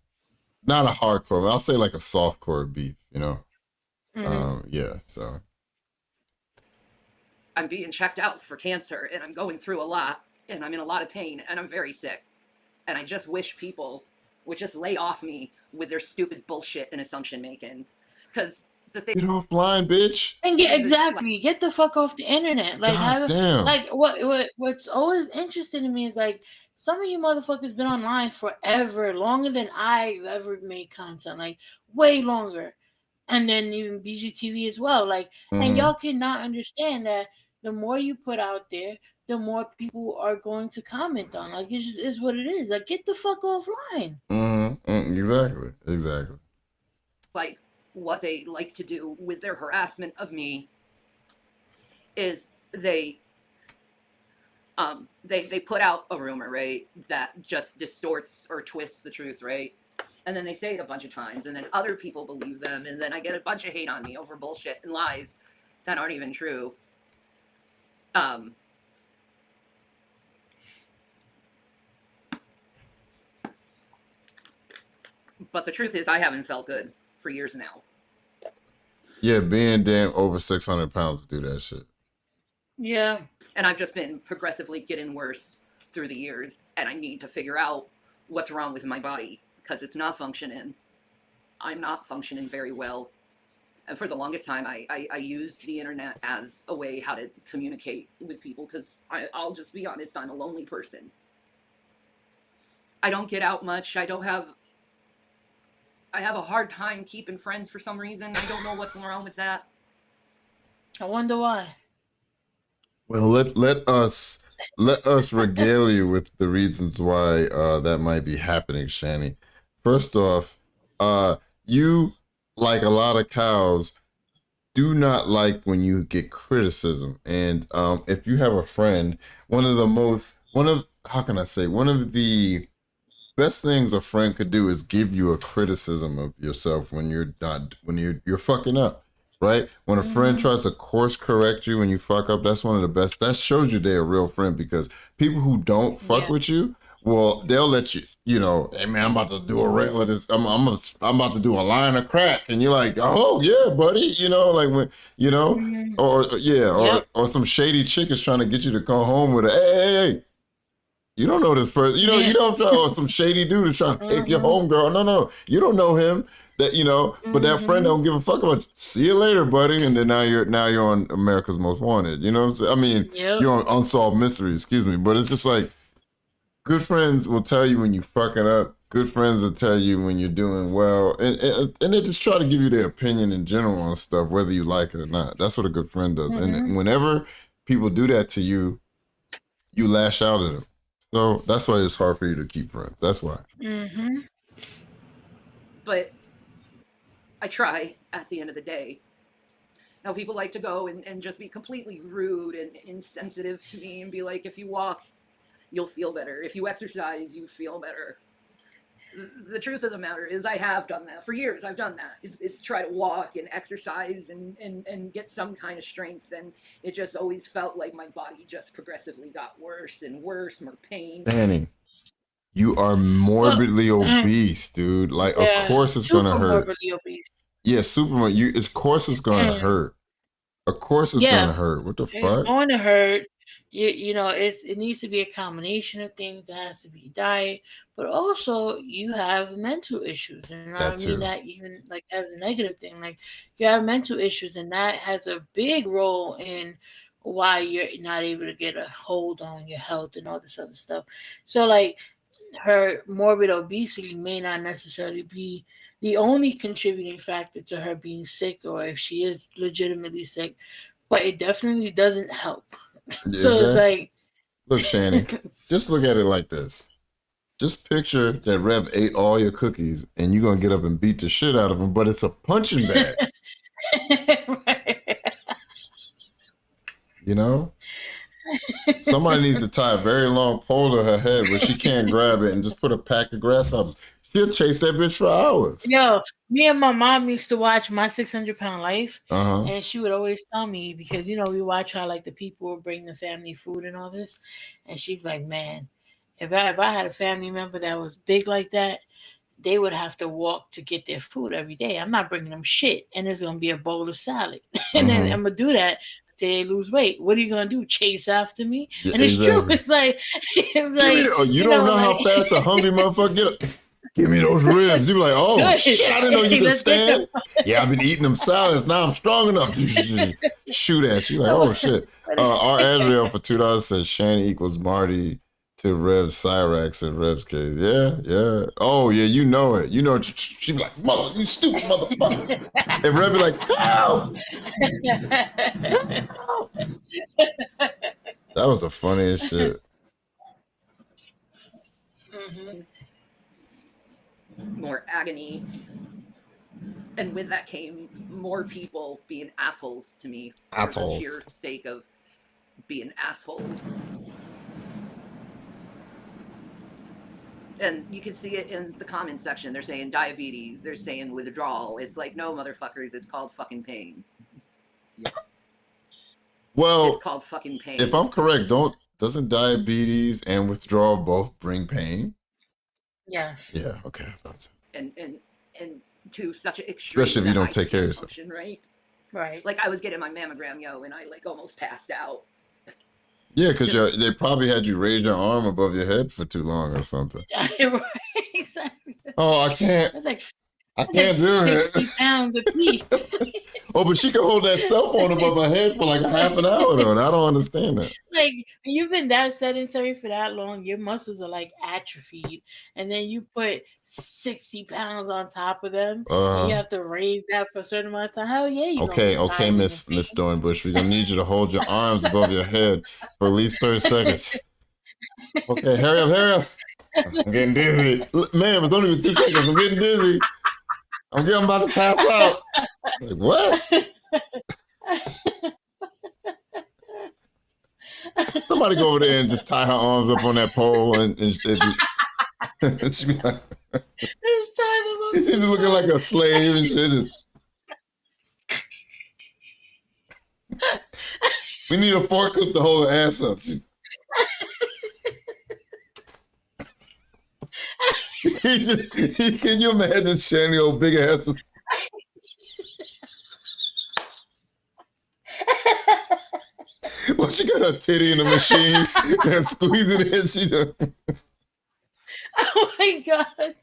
not a hardcore, I'll say like a softcore beef, you know? Mm-hmm. Yeah, so. I'm being checked out for cancer, and I'm going through a lot, and I'm in a lot of pain, and I'm very sick. And I just wish people would just lay off me with their stupid bullshit and assumption making. Because the thing. Get offline, bitch. And get the fuck off the internet. Like, damn. Like what's always interesting to me is like some of you motherfuckers been online forever, longer than I've ever made content, like way longer. And then even BGTV as well. Like, and y'all cannot understand that the more you put out there, the more people are going to comment on. Like, it just is what it is. Like, get the fuck offline. Exactly. Like, what they like to do with their harassment of me is they put out a rumor, right, that just distorts or twists the truth, right? And then they say it a bunch of times, and then other people believe them, and then I get a bunch of hate on me over bullshit and lies that aren't even true. But the truth is, I haven't felt good for years now. Yeah, being damn over 600 pounds to do that shit. Yeah. And I've just been progressively getting worse through the years, and I need to figure out what's wrong with my body because it's not functioning. I'm not functioning very well. And for the longest time, I used the internet as a way how to communicate with people because I'll just be honest, I'm a lonely person. I don't get out much. I have a hard time keeping friends for some reason. I don't know what's wrong with that. I wonder why. Well, let us regale you with the reasons why that might be happening, Shani. First off, you, like a lot of cows, do not like when you get criticism. And if you have a friend, one of the best things a friend could do is give you a criticism of yourself when you're fucking up, right? When a friend tries to course correct you when you fuck up, that's one of the best. That shows you they're a real friend, because people who don't fuck with you, well, they'll let you, hey man, I'm about to do a regular this. I'm about to do a line of crack, and you're like, oh yeah, buddy, like when, or some shady chick is trying to get you to come home with a hey. You don't know this person. You don't know some shady dude is trying to take your home girl. No. You don't know him. But that friend don't give a fuck about you. See you later, buddy. And then now you're on America's Most Wanted. You know what I'm saying? I mean, you're on Unsolved Mysteries, excuse me. But it's just like, good friends will tell you when you're fucking up. Good friends will tell you when you're doing well. And they just try to give you their opinion in general on stuff, whether you like it or not. That's what a good friend does. And whenever people do that to you, you lash out at them. So that's why it's hard for you to keep friends. That's why. But I try at the end of the day. Now, people like to go and just be completely rude and insensitive to me and be like, if you walk, you'll feel better. If you exercise, you feel better. The truth of the matter is I have done that for years. I've done that. Is try to walk and exercise and get some kind of strength. And it just always felt like my body just progressively got worse and worse, more pain. Danny, you are morbidly obese, dude. Like, of course it's going to hurt. Morbidly obese. Yeah, Superman, of course it's going to hurt. Of course it's going to hurt. What the fuck? It's going to hurt. It needs to be a combination of things. It has to be diet, but also you have mental issues, and I mean that even like as a negative thing. Like, you have mental issues, and that has a big role in why you're not able to get a hold on your health and all this other stuff. So, like, her morbid obesity may not necessarily be the only contributing factor to her being sick, or if she is legitimately sick, but it definitely doesn't help. So it's like, look, Shani, just look at it like this. Just picture that Rev ate all your cookies and you're going to get up and beat the shit out of him, but it's a punching bag. Right. Somebody needs to tie a very long pole to her head where she can't grab it and just put a pack of grasshoppers. She'll chase that bitch for hours. Yo, me and my mom used to watch My 600-Pound Life, Uh-huh. and she would always tell me, because we watch how like the people would bring the family food and all this, and she'd be like, man, if I had a family member that was big like that, they would have to walk to get their food every day. I'm not bringing them shit, and there's gonna be a bowl of salad, and then I'm gonna do that until they lose weight. What are you gonna do? Chase after me? Yeah, and it's true. exactly. It's like you don't know how fast a hungry motherfucker get up. Give me those ribs. You be like, oh Good. shit, I didn't know you could Let's get stand. Yeah, I've been eating them salads. Now I'm strong enough to shoot at you. Like, oh shit. Our Adriel for $2 says Shani equals Marty to Rev's Cyrax in Rev's case. Yeah. Oh yeah, you know it. She be like, mother, you stupid motherfucker. And Rev be like, help. That was the funniest shit. More agony, and with that came more people being assholes to me for the sheer sake of being assholes. And you can see it in the comment section. They're saying diabetes, they're saying withdrawal. It's like, no, motherfuckers, it's called fucking pain. Well, it's called fucking pain. If I'm correct, doesn't diabetes and withdrawal both bring pain? Yeah. Yeah. Okay. That's and to such an extreme, especially if you don't take care of yourself, right? Right. Like, I was getting my mammogram, and I like almost passed out. Yeah, because they probably had you raise your arm above your head for too long or something. Right. Exactly. Oh, I can't. It's like I can't do 60 it. pounds a piece. Oh, but she can hold that cell phone above her head for like a half an hour though, and I don't understand that. Like you've been that sedentary for that long, your muscles are like atrophied, and then you put 60 pounds on top of them, and you have to raise that for a certain amount of time. Hell yeah, you Okay, Miss Dornbush, we're gonna need you to hold your arms above your head for at least 30 seconds. Okay, hurry up. I'm getting dizzy. Man, it's only been 2 seconds. I'm getting dizzy. I'm about to pass out. Like, what? Somebody go over there and just tie her arms up on that pole and she be like, Just tie them up. she's looking like a slave and shit. We need a forklift to hold her ass up. Can you imagine Shani old big ass? Well, she got her titty in the machine and squeeze it in. She just... Oh my god.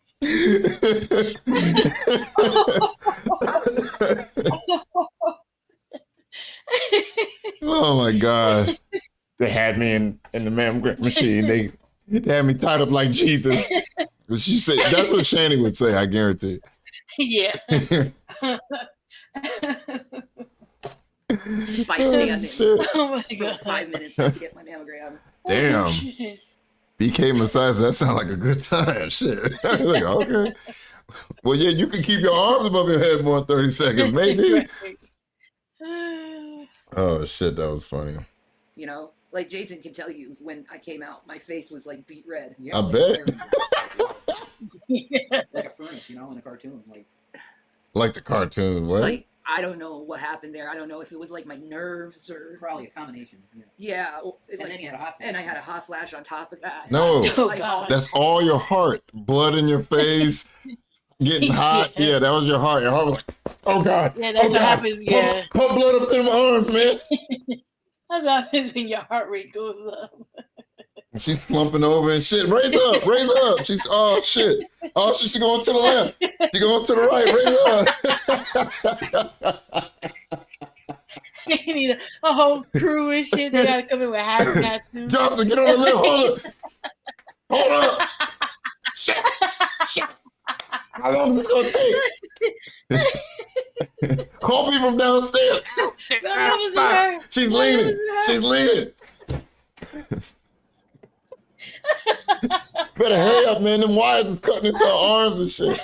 Oh my god. They had me in the mammogram machine. They had me tied up like Jesus. She said that's what Shani would say, I guarantee. Yeah. By standing Oh my for god. 5 minutes just to get my mammogram. Damn. Oh, shit. BK massage, that sounds like a good time. Shit. Like, okay. Well, yeah, you can keep your arms above your head more than 30 seconds, maybe. Oh shit, that was funny. You know, like Jason can tell you, when I came out, my face was like beet red. Yeah, I bet. Like a furnace, you know, in a cartoon. Like the cartoon, what? Like, I don't know what happened there. I don't know if it was like my nerves or Probably a combination. Yeah. yeah. And like- then you had a hot flash. and I had a hot flash on top of that. No. Oh Like, god. That's all your heart. Blood in your face, getting hot. Yeah, that was your heart. Your heart was like, oh God. Yeah, that's oh what God. happens. Yeah. Pump blood up to my arms, man. That's what happens when your heart rate goes up. She's slumping over and shit. Raise up. She's, oh shit. Oh, she's going to the left. She's going to the right. Raise up. You need a whole crew and shit. They gotta come in with hazmat too. Johnson, get on the left. Hold up. Shit. How long is this going to take? Call me from downstairs. She's leaning. Better hurry up, man. Them wires is cutting into her arms and shit.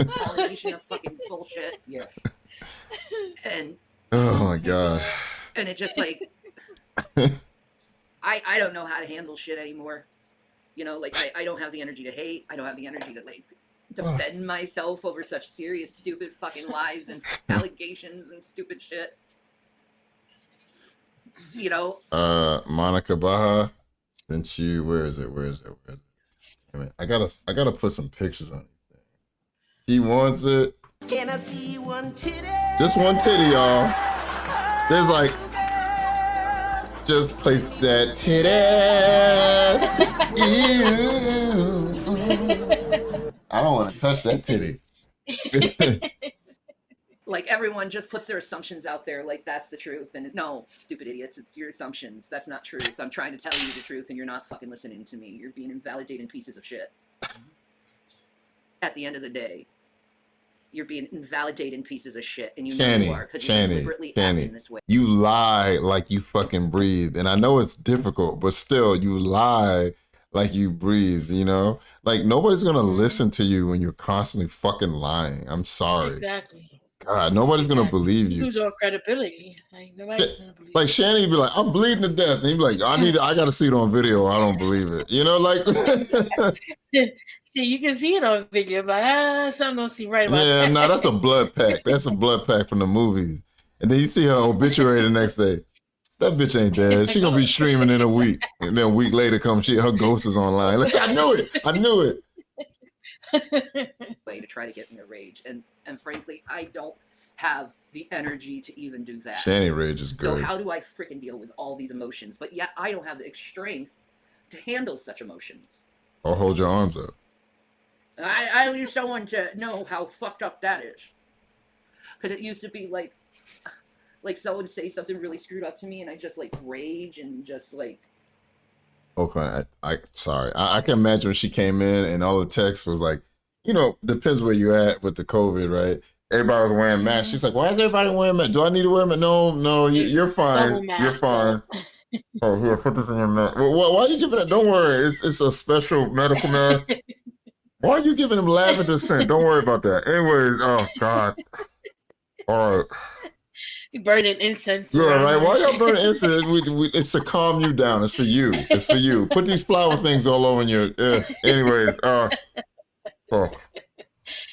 Combination of fucking bullshit. Yeah. And Oh my God. and it just like I don't know how to handle shit anymore. You know, like I don't have the energy to hate. I don't have the energy to like defend myself over such serious, stupid fucking lies and allegations and stupid shit. You know, Monica Baja, since you, where is it? Damn it. I gotta put some pictures on it. She wants it. Can I see one titty? Just one titty, y'all. There's like, just place that titty. Ew. I don't want to touch that titty. like everyone just puts their assumptions out there like that's the truth. And no, stupid idiots, it's your assumptions. That's not truth. I'm trying to tell you the truth and you're not fucking listening to me. You're being invalidating pieces of shit. At the end of the day, you're being invalidating pieces of shit, and you know you are because you're deliberately acting this way. You lie like you fucking breathe, and I know it's difficult, but still, you lie like you breathe. You know, like nobody's gonna listen to you when you're constantly fucking lying. I'm sorry. Exactly. God, nobody's gonna believe you. Lose all credibility. Like nobody's gonna believe. Like Shanny be like, I'm bleeding to death, and he'd be like, I gotta see it on video. Or I don't believe it. You know, like. See, you can see it on video, but something don't seem right about Yeah, that. no, that's a blood pack. That's a blood pack from the movies. And then you see her obituary the next day. That bitch ain't dead. She gonna be streaming in a week. And then a week later comes her ghost is online. Let's say, I knew it. Way to try to get me a rage. And frankly, I don't have the energy to even do that. Shanny rage is good. So how do I freaking deal with all these emotions? But yet I don't have the strength to handle such emotions. Or hold your arms up. I need someone to know how fucked up that is. Because it used to be like someone would say something really screwed up to me, and I just like rage and just like. Okay, sorry. I can imagine when she came in and all the text was like, you know, depends where you're at with the COVID, right? Everybody was wearing masks. She's like, why is everybody wearing masks? Do I need to wear a mask? No, you're fine. You're fine. Oh, here, put this in your mask. Well, why are you giving it? Don't worry, it's a special medical mask. Why are you giving him lavender scent? Don't worry about that. Anyways, oh God. All right. You burning incense. Yeah, right. Why y'all burning incense? It's to calm you down. It's for you. It's for you. Put these flower things all over your. Anyways,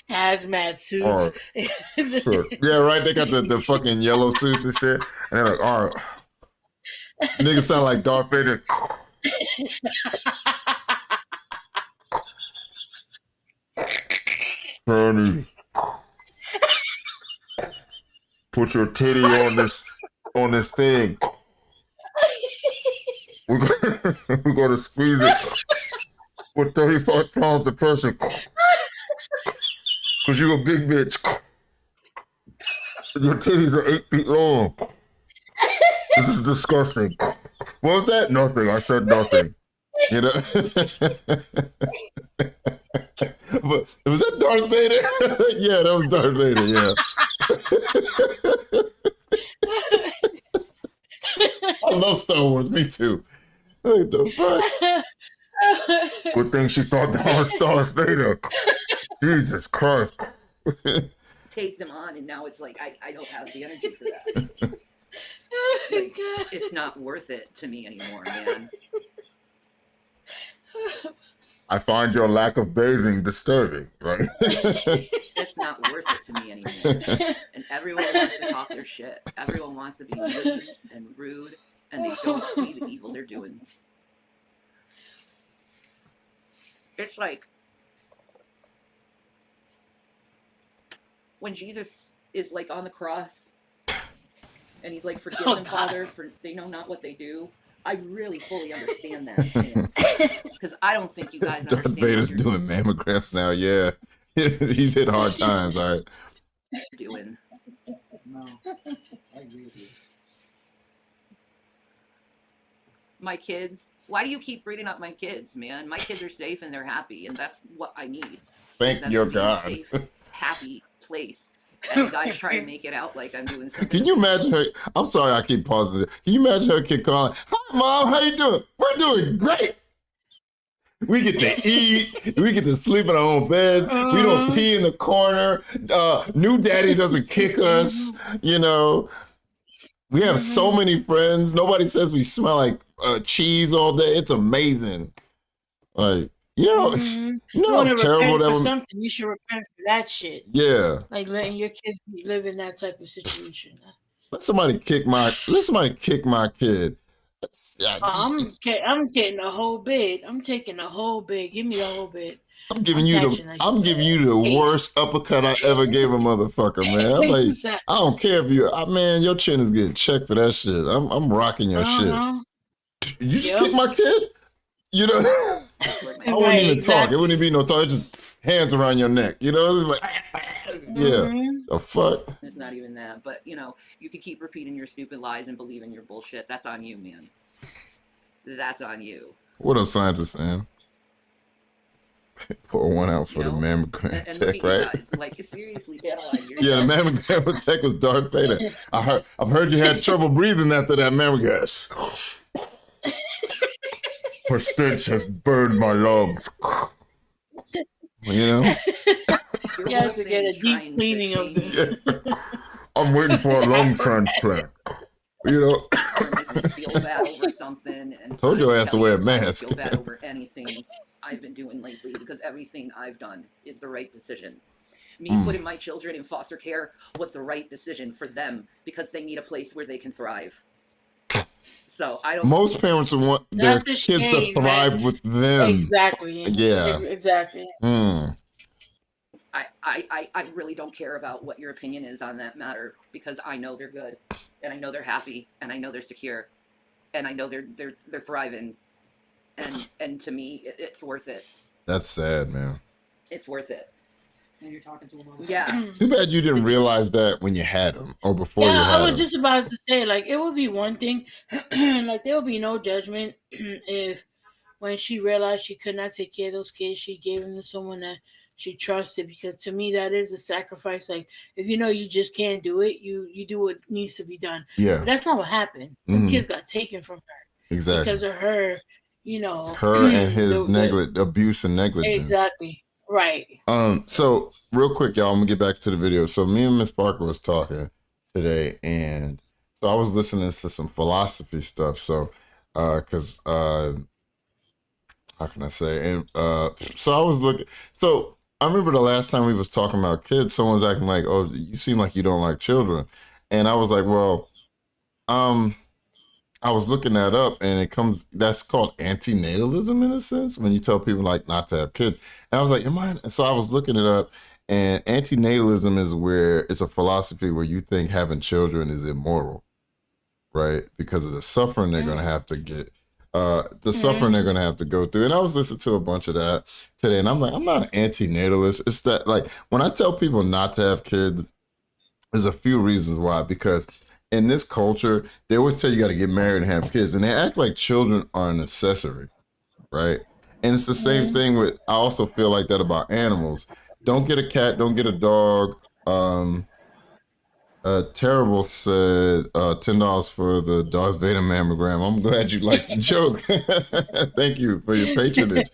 hazmat suits. Right. Shit. Yeah, right. They got the fucking yellow suits and shit, and they're like, all right. Niggas sound like Darth Vader. Honey, put your titty on this thing. We're gonna squeeze it with 35 pounds of pressure. Cause you a big bitch. Your titties are 8 feet long. This is disgusting. What was that? Nothing. I said nothing. You know? But was that Darth Vader? Yeah, that was Darth Vader, yeah. I love Star Wars, me too. What the fuck? Good thing she thought that was Darth Vader. Jesus Christ. Take them on, and now it's like I don't have the energy for that. Like, it's not worth it to me anymore, man. I find your lack of bathing disturbing, right? It's not worth it to me anymore. And everyone wants to talk their shit. Everyone wants to be mean and rude, and they don't see the evil they're doing. It's like when Jesus is like on the cross and he's like, forgive them, Father, for they know not what they do. I really fully understand that stance. Because I don't think you guys understand. Darth Vader's doing mammographs now, yeah. He's hit hard times, all right. Doing. No, I agree with you. My kids, why do you keep bringing up my kids, man? My kids are safe and they're happy, and that's what I need. Thank your God. Safe, happy place. And you guys try to make it out like I'm doing something. Can you imagine her? I'm sorry, I keep pausing. Can you imagine her kid calling, hi, Mom, how you doing? We're doing great. We get to eat. We get to sleep in our own beds. We don't pee in the corner. New daddy doesn't kick us. You know, we have so many friends. Nobody says we smell like cheese all day. It's amazing. Like, you know, you know how terrible that was. Something you should repent for that shit. Yeah, like letting your kids live in that type of situation. Let somebody kick my kid. I'm getting a whole bid. I'm taking a whole bid. Give me the whole bid. I'm giving you the worst uppercut I ever gave a motherfucker, man. I'm like, exactly. I don't care if you, man, your chin is getting checked for that shit. I'm rocking your shit. You just kick my kid? You know, I wouldn't even talk. It wouldn't be no talk. It's just hands around your neck. You know, it's like, yeah, the fuck. It's not even that, but you know, you can keep repeating your stupid lies and believing your bullshit. That's on you, man. That's on you. What up, scientist Sam? Pour one out for the mammogram tech, right? Guys, like, seriously, analyze yourself. Yeah, the mammogram tech was Darth Vader. I've heard you had trouble breathing after that mammogram. Her stench has burned my lungs. You know? You have to get a deep cleaning of them. Yeah. I'm waiting for a lung transplant. You know? Make me feel bad over something. And told your ass to wear a mask. Feel bad over anything I've been doing lately because everything I've done is the right decision. Me putting my children in foster care was the right decision for them because they need a place where they can thrive. So I don't. Most parents want their kids to thrive with them. Exactly. Yeah. Exactly. I really don't care about what your opinion is on that matter because I know they're good, and I know they're happy, and I know they're secure, and I know they're thriving, and to me it's worth it. That's sad, man. it's worth it. And you're talking to him on Yeah. Too bad you didn't realize that when you had him or before you Yeah, I had was him. just about to say, like, it would be one thing, like, there would be no judgment if when she realized she could not take care of those kids, she gave them to someone that she trusted. Because to me, that is a sacrifice. Like, if you know you just can't do it, you do what needs to be done. Yeah. But that's not what happened. The Mhm. kids got taken from her Exactly. because of her, you know, Her and his the abuse and negligence. exactly right. So real quick, y'all, I'm gonna get back to the video. So me and Miss Parker was talking today, and so I was listening to some philosophy stuff. So, cause how can I say? And so I was looking. So I remember the last time we was talking about kids, someone's acting like, "Oh, you seem like you don't like children," and I was like, "Well, I was looking that up, and that's called antinatalism in a sense, when you tell people like not to have kids." And I was like, am I? So I was looking it up, and antinatalism is where it's a philosophy where you think having children is immoral, right? Because of the suffering they're going to have to get, the suffering they're going to have to go through. And I was listening to a bunch of that today, and I'm like, I'm not an antinatalist. It's that, like, when I tell people not to have kids, there's a few reasons why. Because in this culture, they always tell you got to get married and have kids, and they act like children are an accessory, right? And it's the same thing with, I also feel like that about animals. Don't get a cat, don't get a dog. Terrible said $10 for the Darth Vader mammogram. I'm glad you liked the joke. Thank you for your patronage.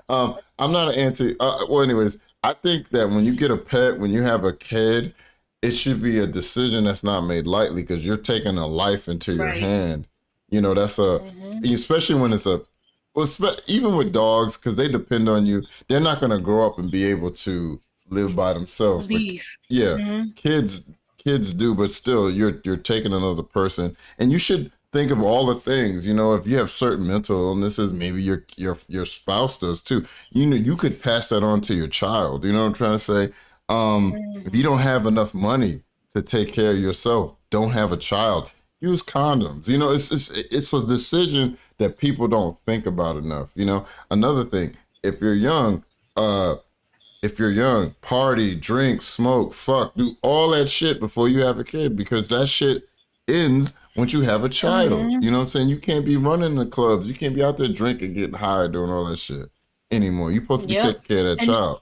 I'm not an anti. Well, anyways, I think that when you get a pet, when you have a kid, it should be a decision that's not made lightly, because you're taking a life into your hand. You know, that's especially when it's even with dogs, because they depend on you. They're not going to grow up and be able to live by themselves. But, kids do, but still, you're taking another person, and you should think of all the things. You know, if you have certain mental illnesses, maybe your spouse does too. You know, you could pass that on to your child. You know what I'm trying to say? If you don't have enough money to take care of yourself, don't have a child. Use condoms. You know, it's a decision that people don't think about enough. You know, another thing, if you're young, party, drink, smoke, fuck, do all that shit before you have a kid, because that shit ends once you have a child. You know what I'm saying? You can't be running the clubs. You can't be out there drinking, getting high, doing all that shit anymore. You're supposed to be taking care of that child.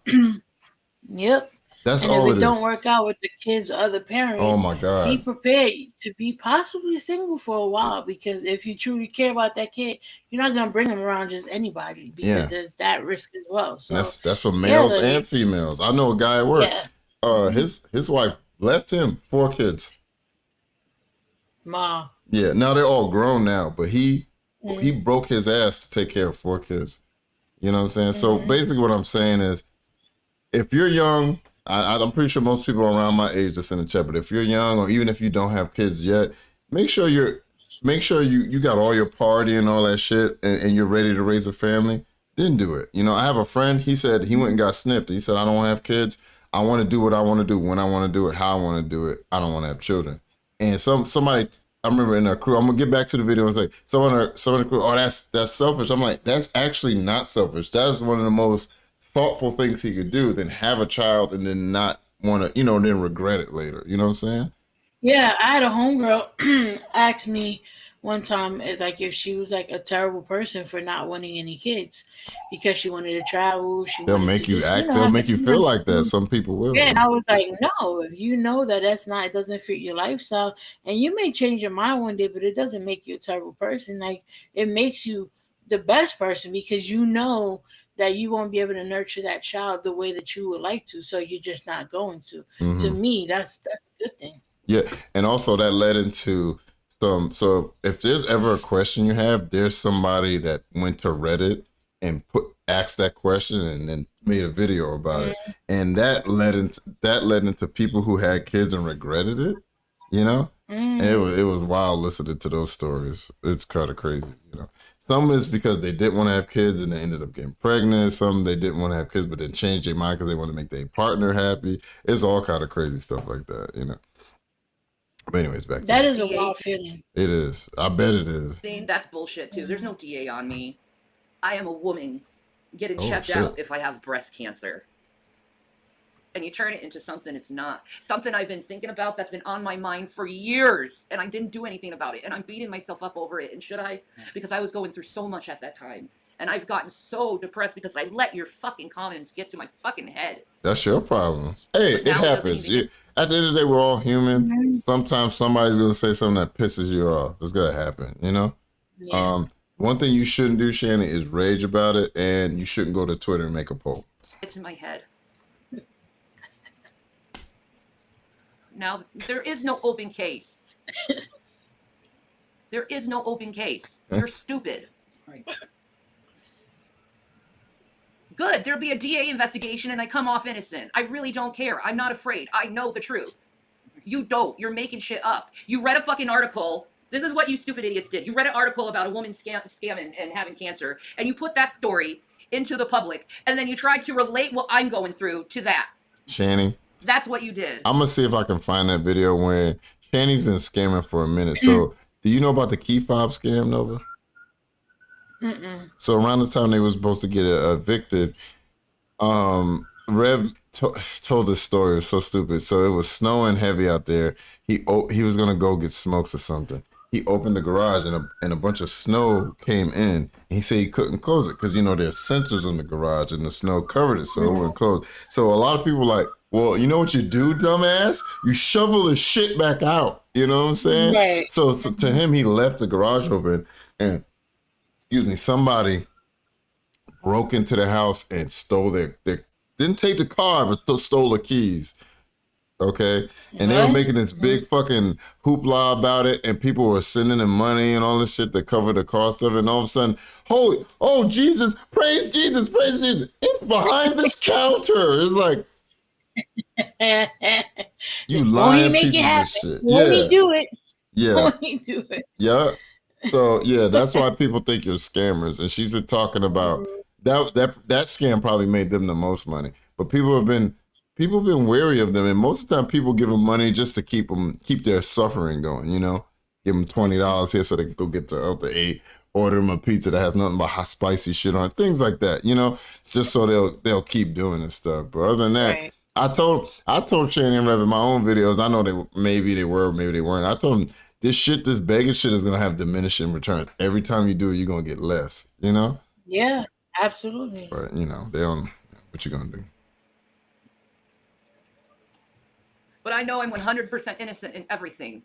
Yep. That's and all if it don't is. work out with the kid's other parent, Oh my God. be prepared to be possibly single for a while, because if you truly care about that kid, you're not gonna bring him around just anybody, because there's that risk as well. So that's for males and females. I know a guy at work. His wife left him 4 kids. Ma. Yeah, now they're all grown now, but he broke his ass to take care of 4 kids. You know what I'm saying? So basically what I'm saying is, if you're young, I'm pretty sure most people around my age that's in the chat, but if you're young, or even if you don't have kids yet, make sure you got all your party and all that shit, and you're ready to raise a family, then do it. You know, I have a friend, he said he went and got snipped. He said, I don't want to have kids. I want to do what I want to do, when I want to do it, how I want to do it. I don't want to have children. And somebody, I remember in our crew, I'm gonna get back to the video and say, someone in the crew, oh, that's selfish. I'm like, that's actually not selfish. That's one of the most thoughtful things he could do, than have a child and then not want to, then regret it later. You know what I'm saying? Yeah, I had a homegirl ask me one time, like, if she was like a terrible person for not wanting any kids, because she wanted to travel. They'll make you act. They'll make you feel like that. Some people will. Yeah, and I was like, no. If you know that it doesn't fit your lifestyle, and you may change your mind one day, but it doesn't make you a terrible person. Like, it makes you the best person, because you know that you won't be able to nurture that child the way that you would like to, so you're just not going to. To me, that's a good thing. Yeah, and also that led into some. So if there's ever a question you have, there's somebody that went to Reddit and asked that question and then made a video about it, and that led into people who had kids and regretted it. You know, and it was wild listening to those stories. It's kind of crazy. You know, some is because they didn't want to have kids and they ended up getting pregnant. Some they didn't want to have kids but then changed their mind because they want to make their partner happy. It's all kind of crazy stuff like that. You know. But anyways, back to that is a wild feeling. It is. I bet it is. That's bullshit too. There's no DA on me. I am a woman getting checked shit. out if I have breast cancer. and you turn it into something it's not. Something I've been thinking about that's been on my mind for years, and I didn't do anything about it, and I'm beating myself up over it. And should I? Because I was going through so much at that time, and I've gotten so depressed because I let your fucking comments get to my fucking head. That's your problem. Hey, But it now it doesn't happens. even- At the end of the day, we're all human. Sometimes somebody's gonna say something that pisses you off. It's gonna happen, you know. Yeah. One thing you shouldn't do, Shannon, is rage about it, and you shouldn't go to Twitter and make a poll. It's in my head. Now, there is no open case. There is no open case. You're stupid. Right. Good, there'll be a DA investigation and I come off innocent. I really don't care. I'm not afraid. I know the truth. You don't. You're making shit up. You read a fucking article. This is what you stupid idiots did. You read an article about a woman scamming and having cancer, and you put that story into the public, and then you tried to relate what I'm going through to that. Shanny, That's what you did. I'm gonna see if I can find that video when Shanny's been scamming for a minute. So, do you know about the key fob scam, Nova? So around the time they were supposed to get evicted, Rev told this story. It was so stupid. So it was snowing heavy out there. He was gonna go get smokes or something. He opened the garage and a bunch of snow came in. And he said he couldn't close it because, you know, there's sensors in the garage and the snow covered it, so it wouldn't close. So a lot of people were like, well, you know what you do, dumbass? You shovel the shit back out. You know what I'm saying? Right. So to him, he left the garage open and, somebody broke into the house and stole their didn't take the car, but stole the keys. Okay. And they were making this big fucking hoopla about it, and people were sending them money and all this shit to cover the cost of it. And all of a sudden, oh, Jesus, praise Jesus, praise Jesus. It's behind this counter. It's like, you lying make pieces it of happen. shit. Won't he do it? Yeah. Won't he do it? Yeah. So yeah, that's why people think you're scammers. And she's been talking about that scam probably made them the most money. But people have been wary of them, and most of the time people give them money just to keep their suffering going, you know? Give them $20 here so they can go get to up to 8, order them a pizza that has nothing but hot spicy shit on it, things like that, you know? It's just so they'll keep doing this stuff. But other than that, Right. I told Shannon and Rev in my own videos, I know maybe they were, maybe they weren't. I told them this begging shit is gonna have diminishing returns. Every time you do it, you're gonna get less, you know? Yeah, absolutely. But you know, they don't what you gonna do. But I know I'm 100% innocent in everything.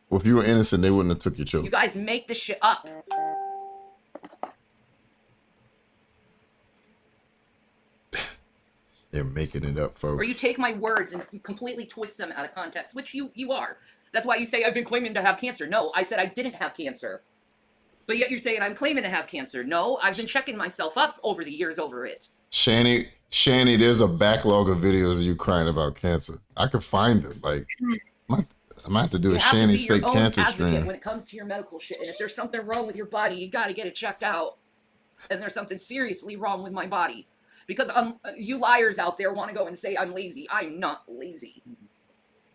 Well, if you were innocent, they wouldn't have took your You children. guys make this shit up. They're making it up, folks. Or you take my words and you completely twist them out of context, which you are. That's why you say I've been claiming to have cancer. No, I said I didn't have cancer. But yet you're saying I'm claiming to have cancer. No, I've been checking myself up over the years over it. Shanny, there's a backlog of videos of you crying about cancer. I could find them. Like, I might have to do You a have to be Shanny's your fake own cancer advocate stream. when it comes to your medical shit. And if there's something wrong with your body, you got to get it checked out. And there's something seriously wrong with my body. Because you liars out there want to go and say I'm lazy. I'm not lazy.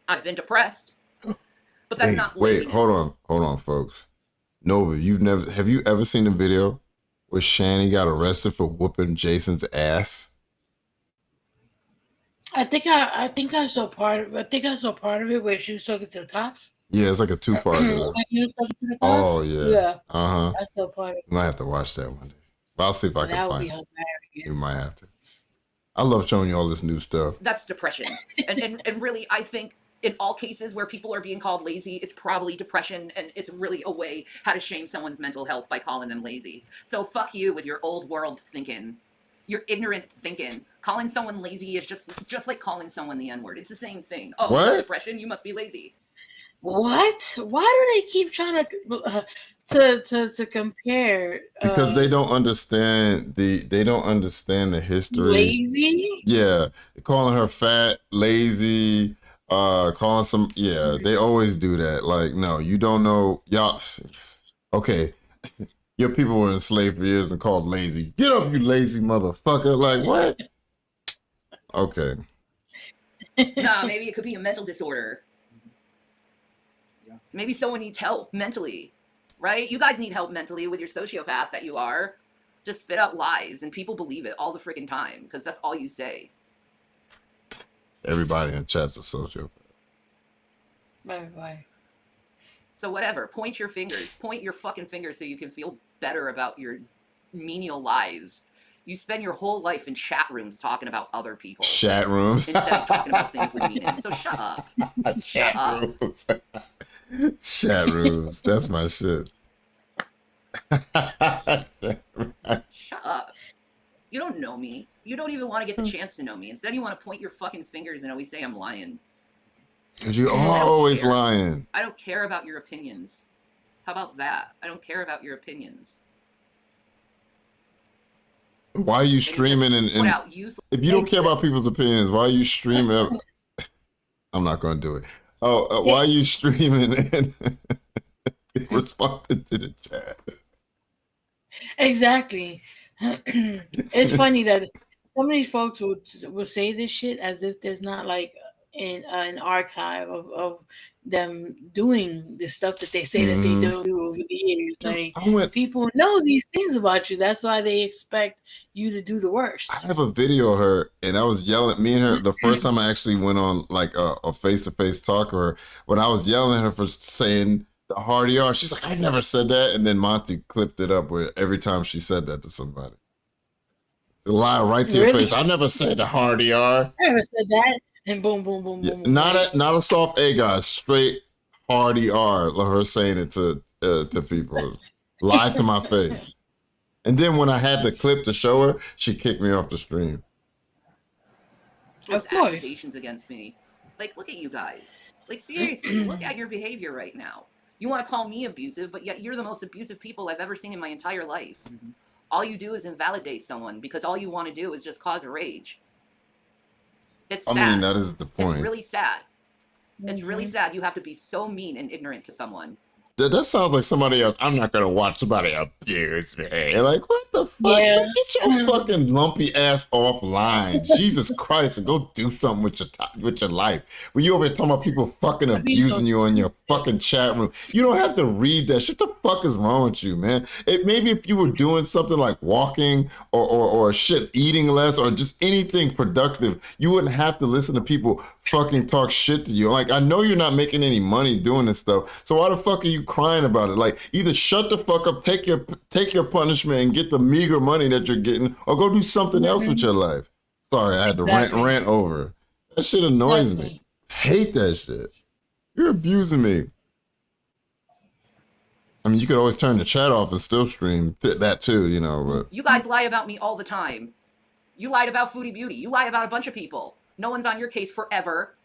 I've been depressed. But that's not laziness. Wait, hold on, folks. Nova, have you ever seen a video where Shanny got arrested for whooping Jason's ass? I think I saw part of it where she was talking to the cops. Yeah, it's like a 2-part. When she was talking to the cops? Oh yeah. Yeah. Uh-huh. I saw part of it. You might have to watch that one day. But I'll see if I That can would find be it. hilarious. You might have to. I love showing you all this new stuff. That's depression. And really, I think in all cases where people are being called lazy, it's probably depression, and it's really a way how to shame someone's mental health by calling them lazy. So fuck you with your old world thinking. Your ignorant thinking. Calling someone lazy is just like calling someone the N-word. It's the same thing. Oh, you have depression, you must be lazy. What? Why do they keep trying to compare? Because they don't understand the history. Lazy? Yeah. Calling her fat, lazy, calling some they always do that. Like, no, you don't know y'all. Okay. Your people were enslaved for years and called lazy. Get up, you lazy motherfucker. Like, what? Okay. Nah, maybe it could be a mental disorder. Maybe someone needs help mentally, right? You guys need help mentally with your sociopath that you are. Just spit out lies and people believe it all the freaking time because that's all you say. Everybody in the chat's a sociopath. Bye. So whatever, point your fingers. Point your fucking fingers so you can feel better about your menial lives. You spend your whole life in chat rooms talking about other people. Chat rooms. Instead of talking about things with meaning. So shut up. Shut up. Rooms. Chat rooms. That's my shit. Shut up. You don't know me. You don't even want to get the chance to know me. Instead, you want to point your fucking fingers and always say I'm lying. Because you're always care. lying. I don't care about your opinions. How about that? I don't care about your opinions. Why are you streaming and if you don't care about people's opinions, why are you streaming? I'm not going to do it. Why are you streaming and responding to the chat? Exactly. It's funny that some of these folks will say this shit as if there's not like an archive of them doing the stuff that they say that they do over the years. Like people know these things about you. That's why they expect you to do the worst. I have a video of her, and I was yelling. Me and her, the first time I actually went on like a face-to-face talk with her, when I was yelling at her for saying the hard ER, she's like, I never said that. And then Monty clipped it up where every time she said that to somebody. The lie right to your face. I never said the hard ER. I never said that. And boom, boom, boom, boom. boom. Not a soft A guy, straight hard ER. Like her saying it to people. Lied to my face. And then when I had the clip to show her, she kicked me off the stream. Of course. Accusations against me. Like, look at you guys. Like, seriously, look at your behavior right now. You want to call me abusive, but yet you're the most abusive people I've ever seen in my entire life. Mm-hmm. All you do is invalidate someone because all you want to do is just cause a rage. It's sad. I mean, that is the point. It's really sad. It's really sad. You have to be so mean and ignorant to someone. That sounds like somebody else. I'm not gonna watch somebody abuse me. Like, what the fuck? Yeah. Get your fucking lumpy ass offline. Jesus Christ, and go do something with your life. When you over here talking about people fucking abusing you on your fucking chat room, you don't have to read that shit. The fuck is wrong with you, man? Maybe if you were doing something like walking or shit, eating less, or just anything productive, you wouldn't have to listen to people fucking talk shit to you. Like, I know you're not making any money doing this stuff, so why the fuck are you crying about it? Like, either shut the fuck up, take your punishment and get the meager money that you're getting, or go do something else with your life. Sorry, I had to rant over. That shit annoys me. Hate that shit. You're abusing me. I mean, you could always turn the chat off and still stream that too, you know, but you guys lie about me all the time. You lied about Foodie Beauty. You lie about a bunch of people. No one's on your case forever.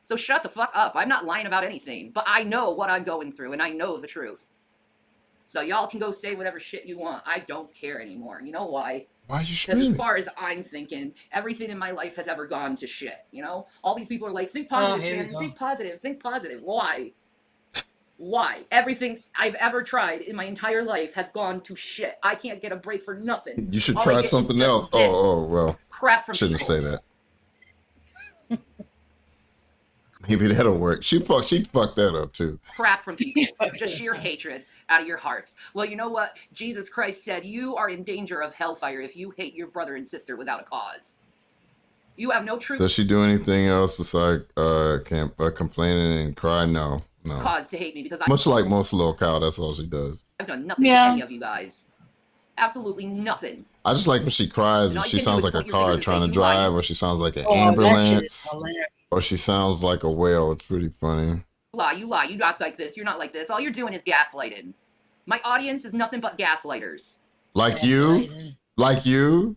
So shut the fuck up. I'm not lying about anything, but I know what I'm going through and I know the truth. So y'all can go say whatever shit you want. I don't care anymore. You know why? Why are you Because streaming? as far as I'm thinking, everything in my life has ever gone to shit. You know? All these people are like, think positive, Shannon. Think positive. Think positive. Why? Why? Everything I've ever tried in my entire life has gone to shit. I can't get a break for nothing. You should All I try get is something just else. this Oh, well. crap from Shouldn't people. say that. Maybe that'll work. She fucked that up too. Crap from people. Just sheer hatred out of your hearts. Well, you know what? Jesus Christ said you are in danger of hellfire if you hate your brother and sister without a cause. You have no true Does she do anything else besides complaining and crying? No. cause to hate me because Much like most little cow, that's all she does. I've done nothing to any of you guys. Absolutely nothing. I just like when she cries And and all she you can sounds do like is a point your car fingers and trying say to you drive, lied. or she sounds like an Oh, that shit is ambulance, hilarious. or she sounds like a whale. It's pretty funny. You lie. You're not like this. You're not like this. All you're doing is gaslighting. My audience is nothing but gaslighters. Like you,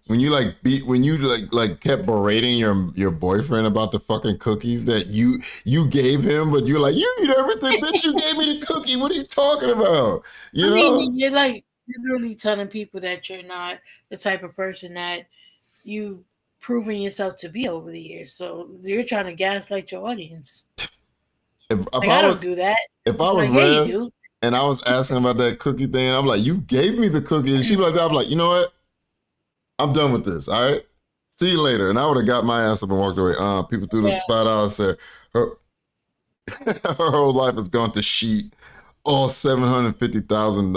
when you kept berating your boyfriend about the fucking cookies that you gave him, but you're like, you eat everything, bitch. You gave me the cookie. What are you talking about? You know? mean, you're literally telling people that you're not the type of person that you've proven yourself to be over the years. So you're trying to gaslight your audience. If I don't do that. If I was Like, yeah, you Rev do. and I was asking about that cookie thing, I'm like, you gave me the cookie, and she'd be like, I'm like, you know what? I'm done with this. All right, see you later. And I would have got my ass up and walked away. People threw the $5 said her whole life has gone to shit. All 750,000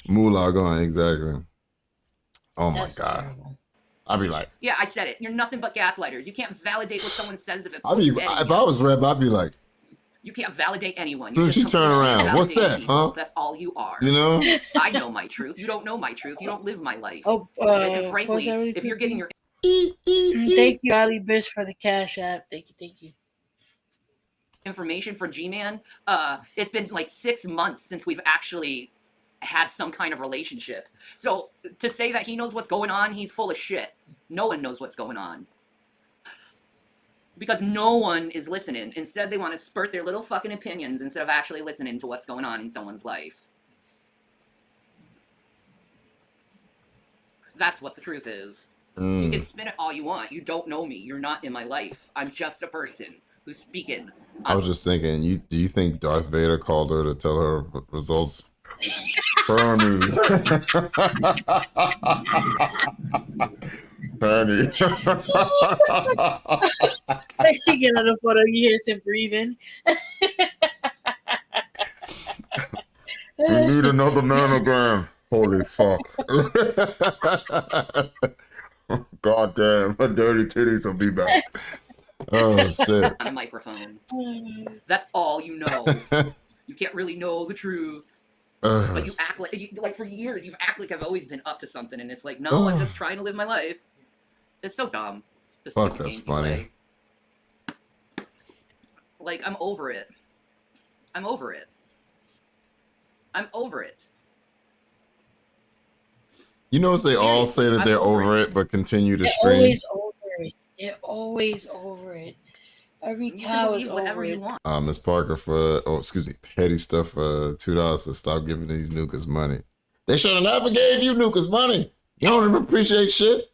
moolah gone. Exactly. Oh my God. Terrible. I'd be like, Yeah, I said it. You're nothing but gaslighters. You can't validate what someone says if it I'd be, pulls dead in if you. I was Reb, I'd be like, You can't validate anyone. Soon You're as she just turn someone around, what's validating that, people. huh? That's all you are. you know? I know my truth. You don't know my truth. You don't live my life. Oh, And frankly, really if you're getting your thank you, Ali Bish, for the Cash App. Thank you. information from G-Man, it's been like 6 months since we've actually had some kind of relationship. So to say that he knows what's going on, he's full of shit. No one knows what's going on. Because no one is listening. Instead, they want to spurt their little fucking opinions instead of actually listening to what's going on in someone's life. That's what the truth is. You can spin it all you want. You don't know me. You're not in my life. I'm just a person who's speaking. I was just thinking, do you think Darth Vader called her to tell her results? Bernie. Bernie. You get another photo, you hear some breathing. We need another mammogram. Holy fuck. God damn, my dirty titties will be back. Oh, shit. On a microphone. That's all you know. You can't really know the truth. But you act like for years, you've acted like I've always been up to something, and it's like, no, I'm just trying to live my life. It's so dumb. The Fuck, stupid that's games you funny. play. Like, I'm over it. I'm over it. I'm over it. You notice they all say that they're over it, but continue to They're stream. always over it. They're always over it. Every You can cow is believe whatever over you it. want. Miss Parker for, Petty Stuff for $2 to stop giving these nukers money. They should have never gave you nukers money. You don't even appreciate shit.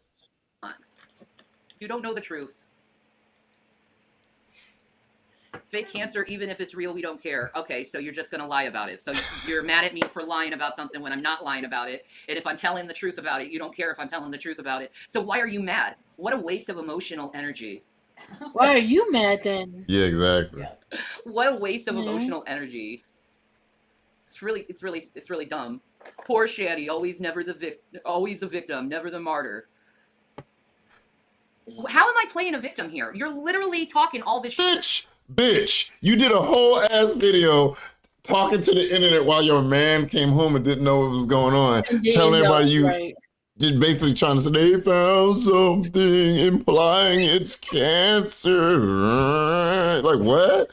You don't know the truth. Fake cancer, even if it's real, we don't care. Okay, so you're just gonna lie about it. So you're mad at me for lying about something when I'm not lying about it. And if I'm telling the truth about it, you don't care if I'm telling the truth about it. So why are you mad? What a waste of emotional energy. Why are you mad then? Yeah, exactly. What a waste of Yeah. emotional energy. It's really dumb. Poor Shaddy, always the victim, never the martyr. How am I playing a victim here? You're literally talking all this shit. Bitch, you did a whole ass video talking to the internet while your man came home and didn't know what was going on, telling everybody you just basically trying to say they found something implying it's cancer. Like what?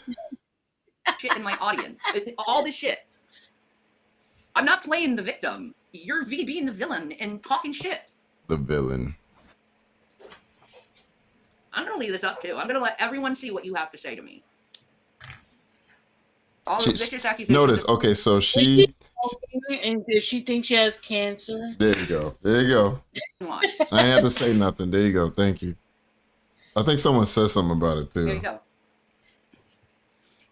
Shit in my audience. All this shit. I'm not playing the victim. You're being the villain and talking shit. The villain. I'm gonna leave this up too. I'm gonna let everyone see what you have to say to me. All the vicious accusations. Notice, okay, so she. And does she think she has cancer? There you go. There you go. I ain't have to say nothing. There you go. Thank you. I think someone said something about it too. There you go.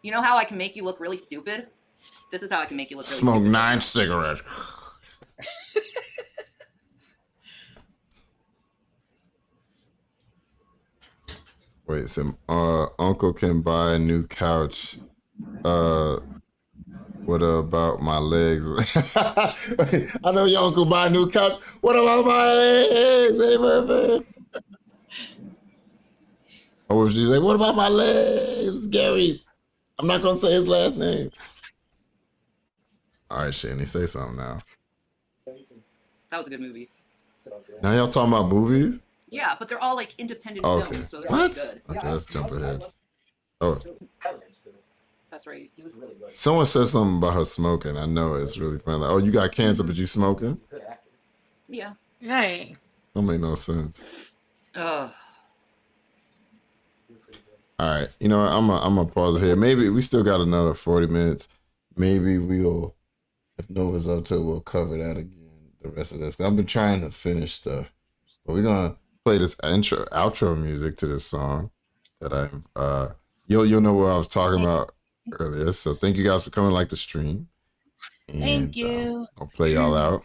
You know how I can make you look really stupid? This is how I can make you look really Smoke stupid. 9 cigarettes. Wait, so uncle can buy a new couch. What about my legs? I know your uncle buy a new couch. What about my legs? Hey, or was she like, what about my legs, Gary? I'm not gonna say his last name. All right, Shani, say something now. That was a good movie. Now y'all talking about movies? Yeah, but they're all like independent Okay. films, so they're What? really good. Okay, let's jump ahead. Oh, That's right. He was really good. someone said something about her smoking. I know it's really funny. Like, oh, you got cancer, but you smoking? Yeah. Right. Don't make no sense. Ugh. All right, you know what? I'm gonna pause it here. Maybe we still got another 40 minutes. Maybe we'll, if Nova's up to it, we'll cover that again. The rest of this. I've been trying to finish stuff, but we're gonna play this outro music to this song that you'll know what I was talking about earlier. So thank you guys for coming like the stream. And, Thank you. I'll play y'all out.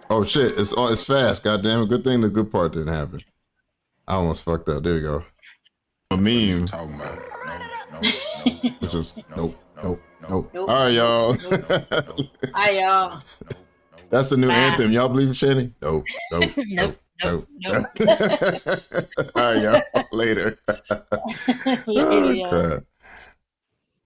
Oh shit! It's fast. Goddamn! Good thing the good part didn't happen. I almost fucked up. There we go. A meme. Which was nope. All right, y'all. Hi, y'all. That's the new Bye. anthem. Y'all believe in Shanny? Nope. Nope. Nope. All right, y'all. Later. Later, Oh, y'all. crap.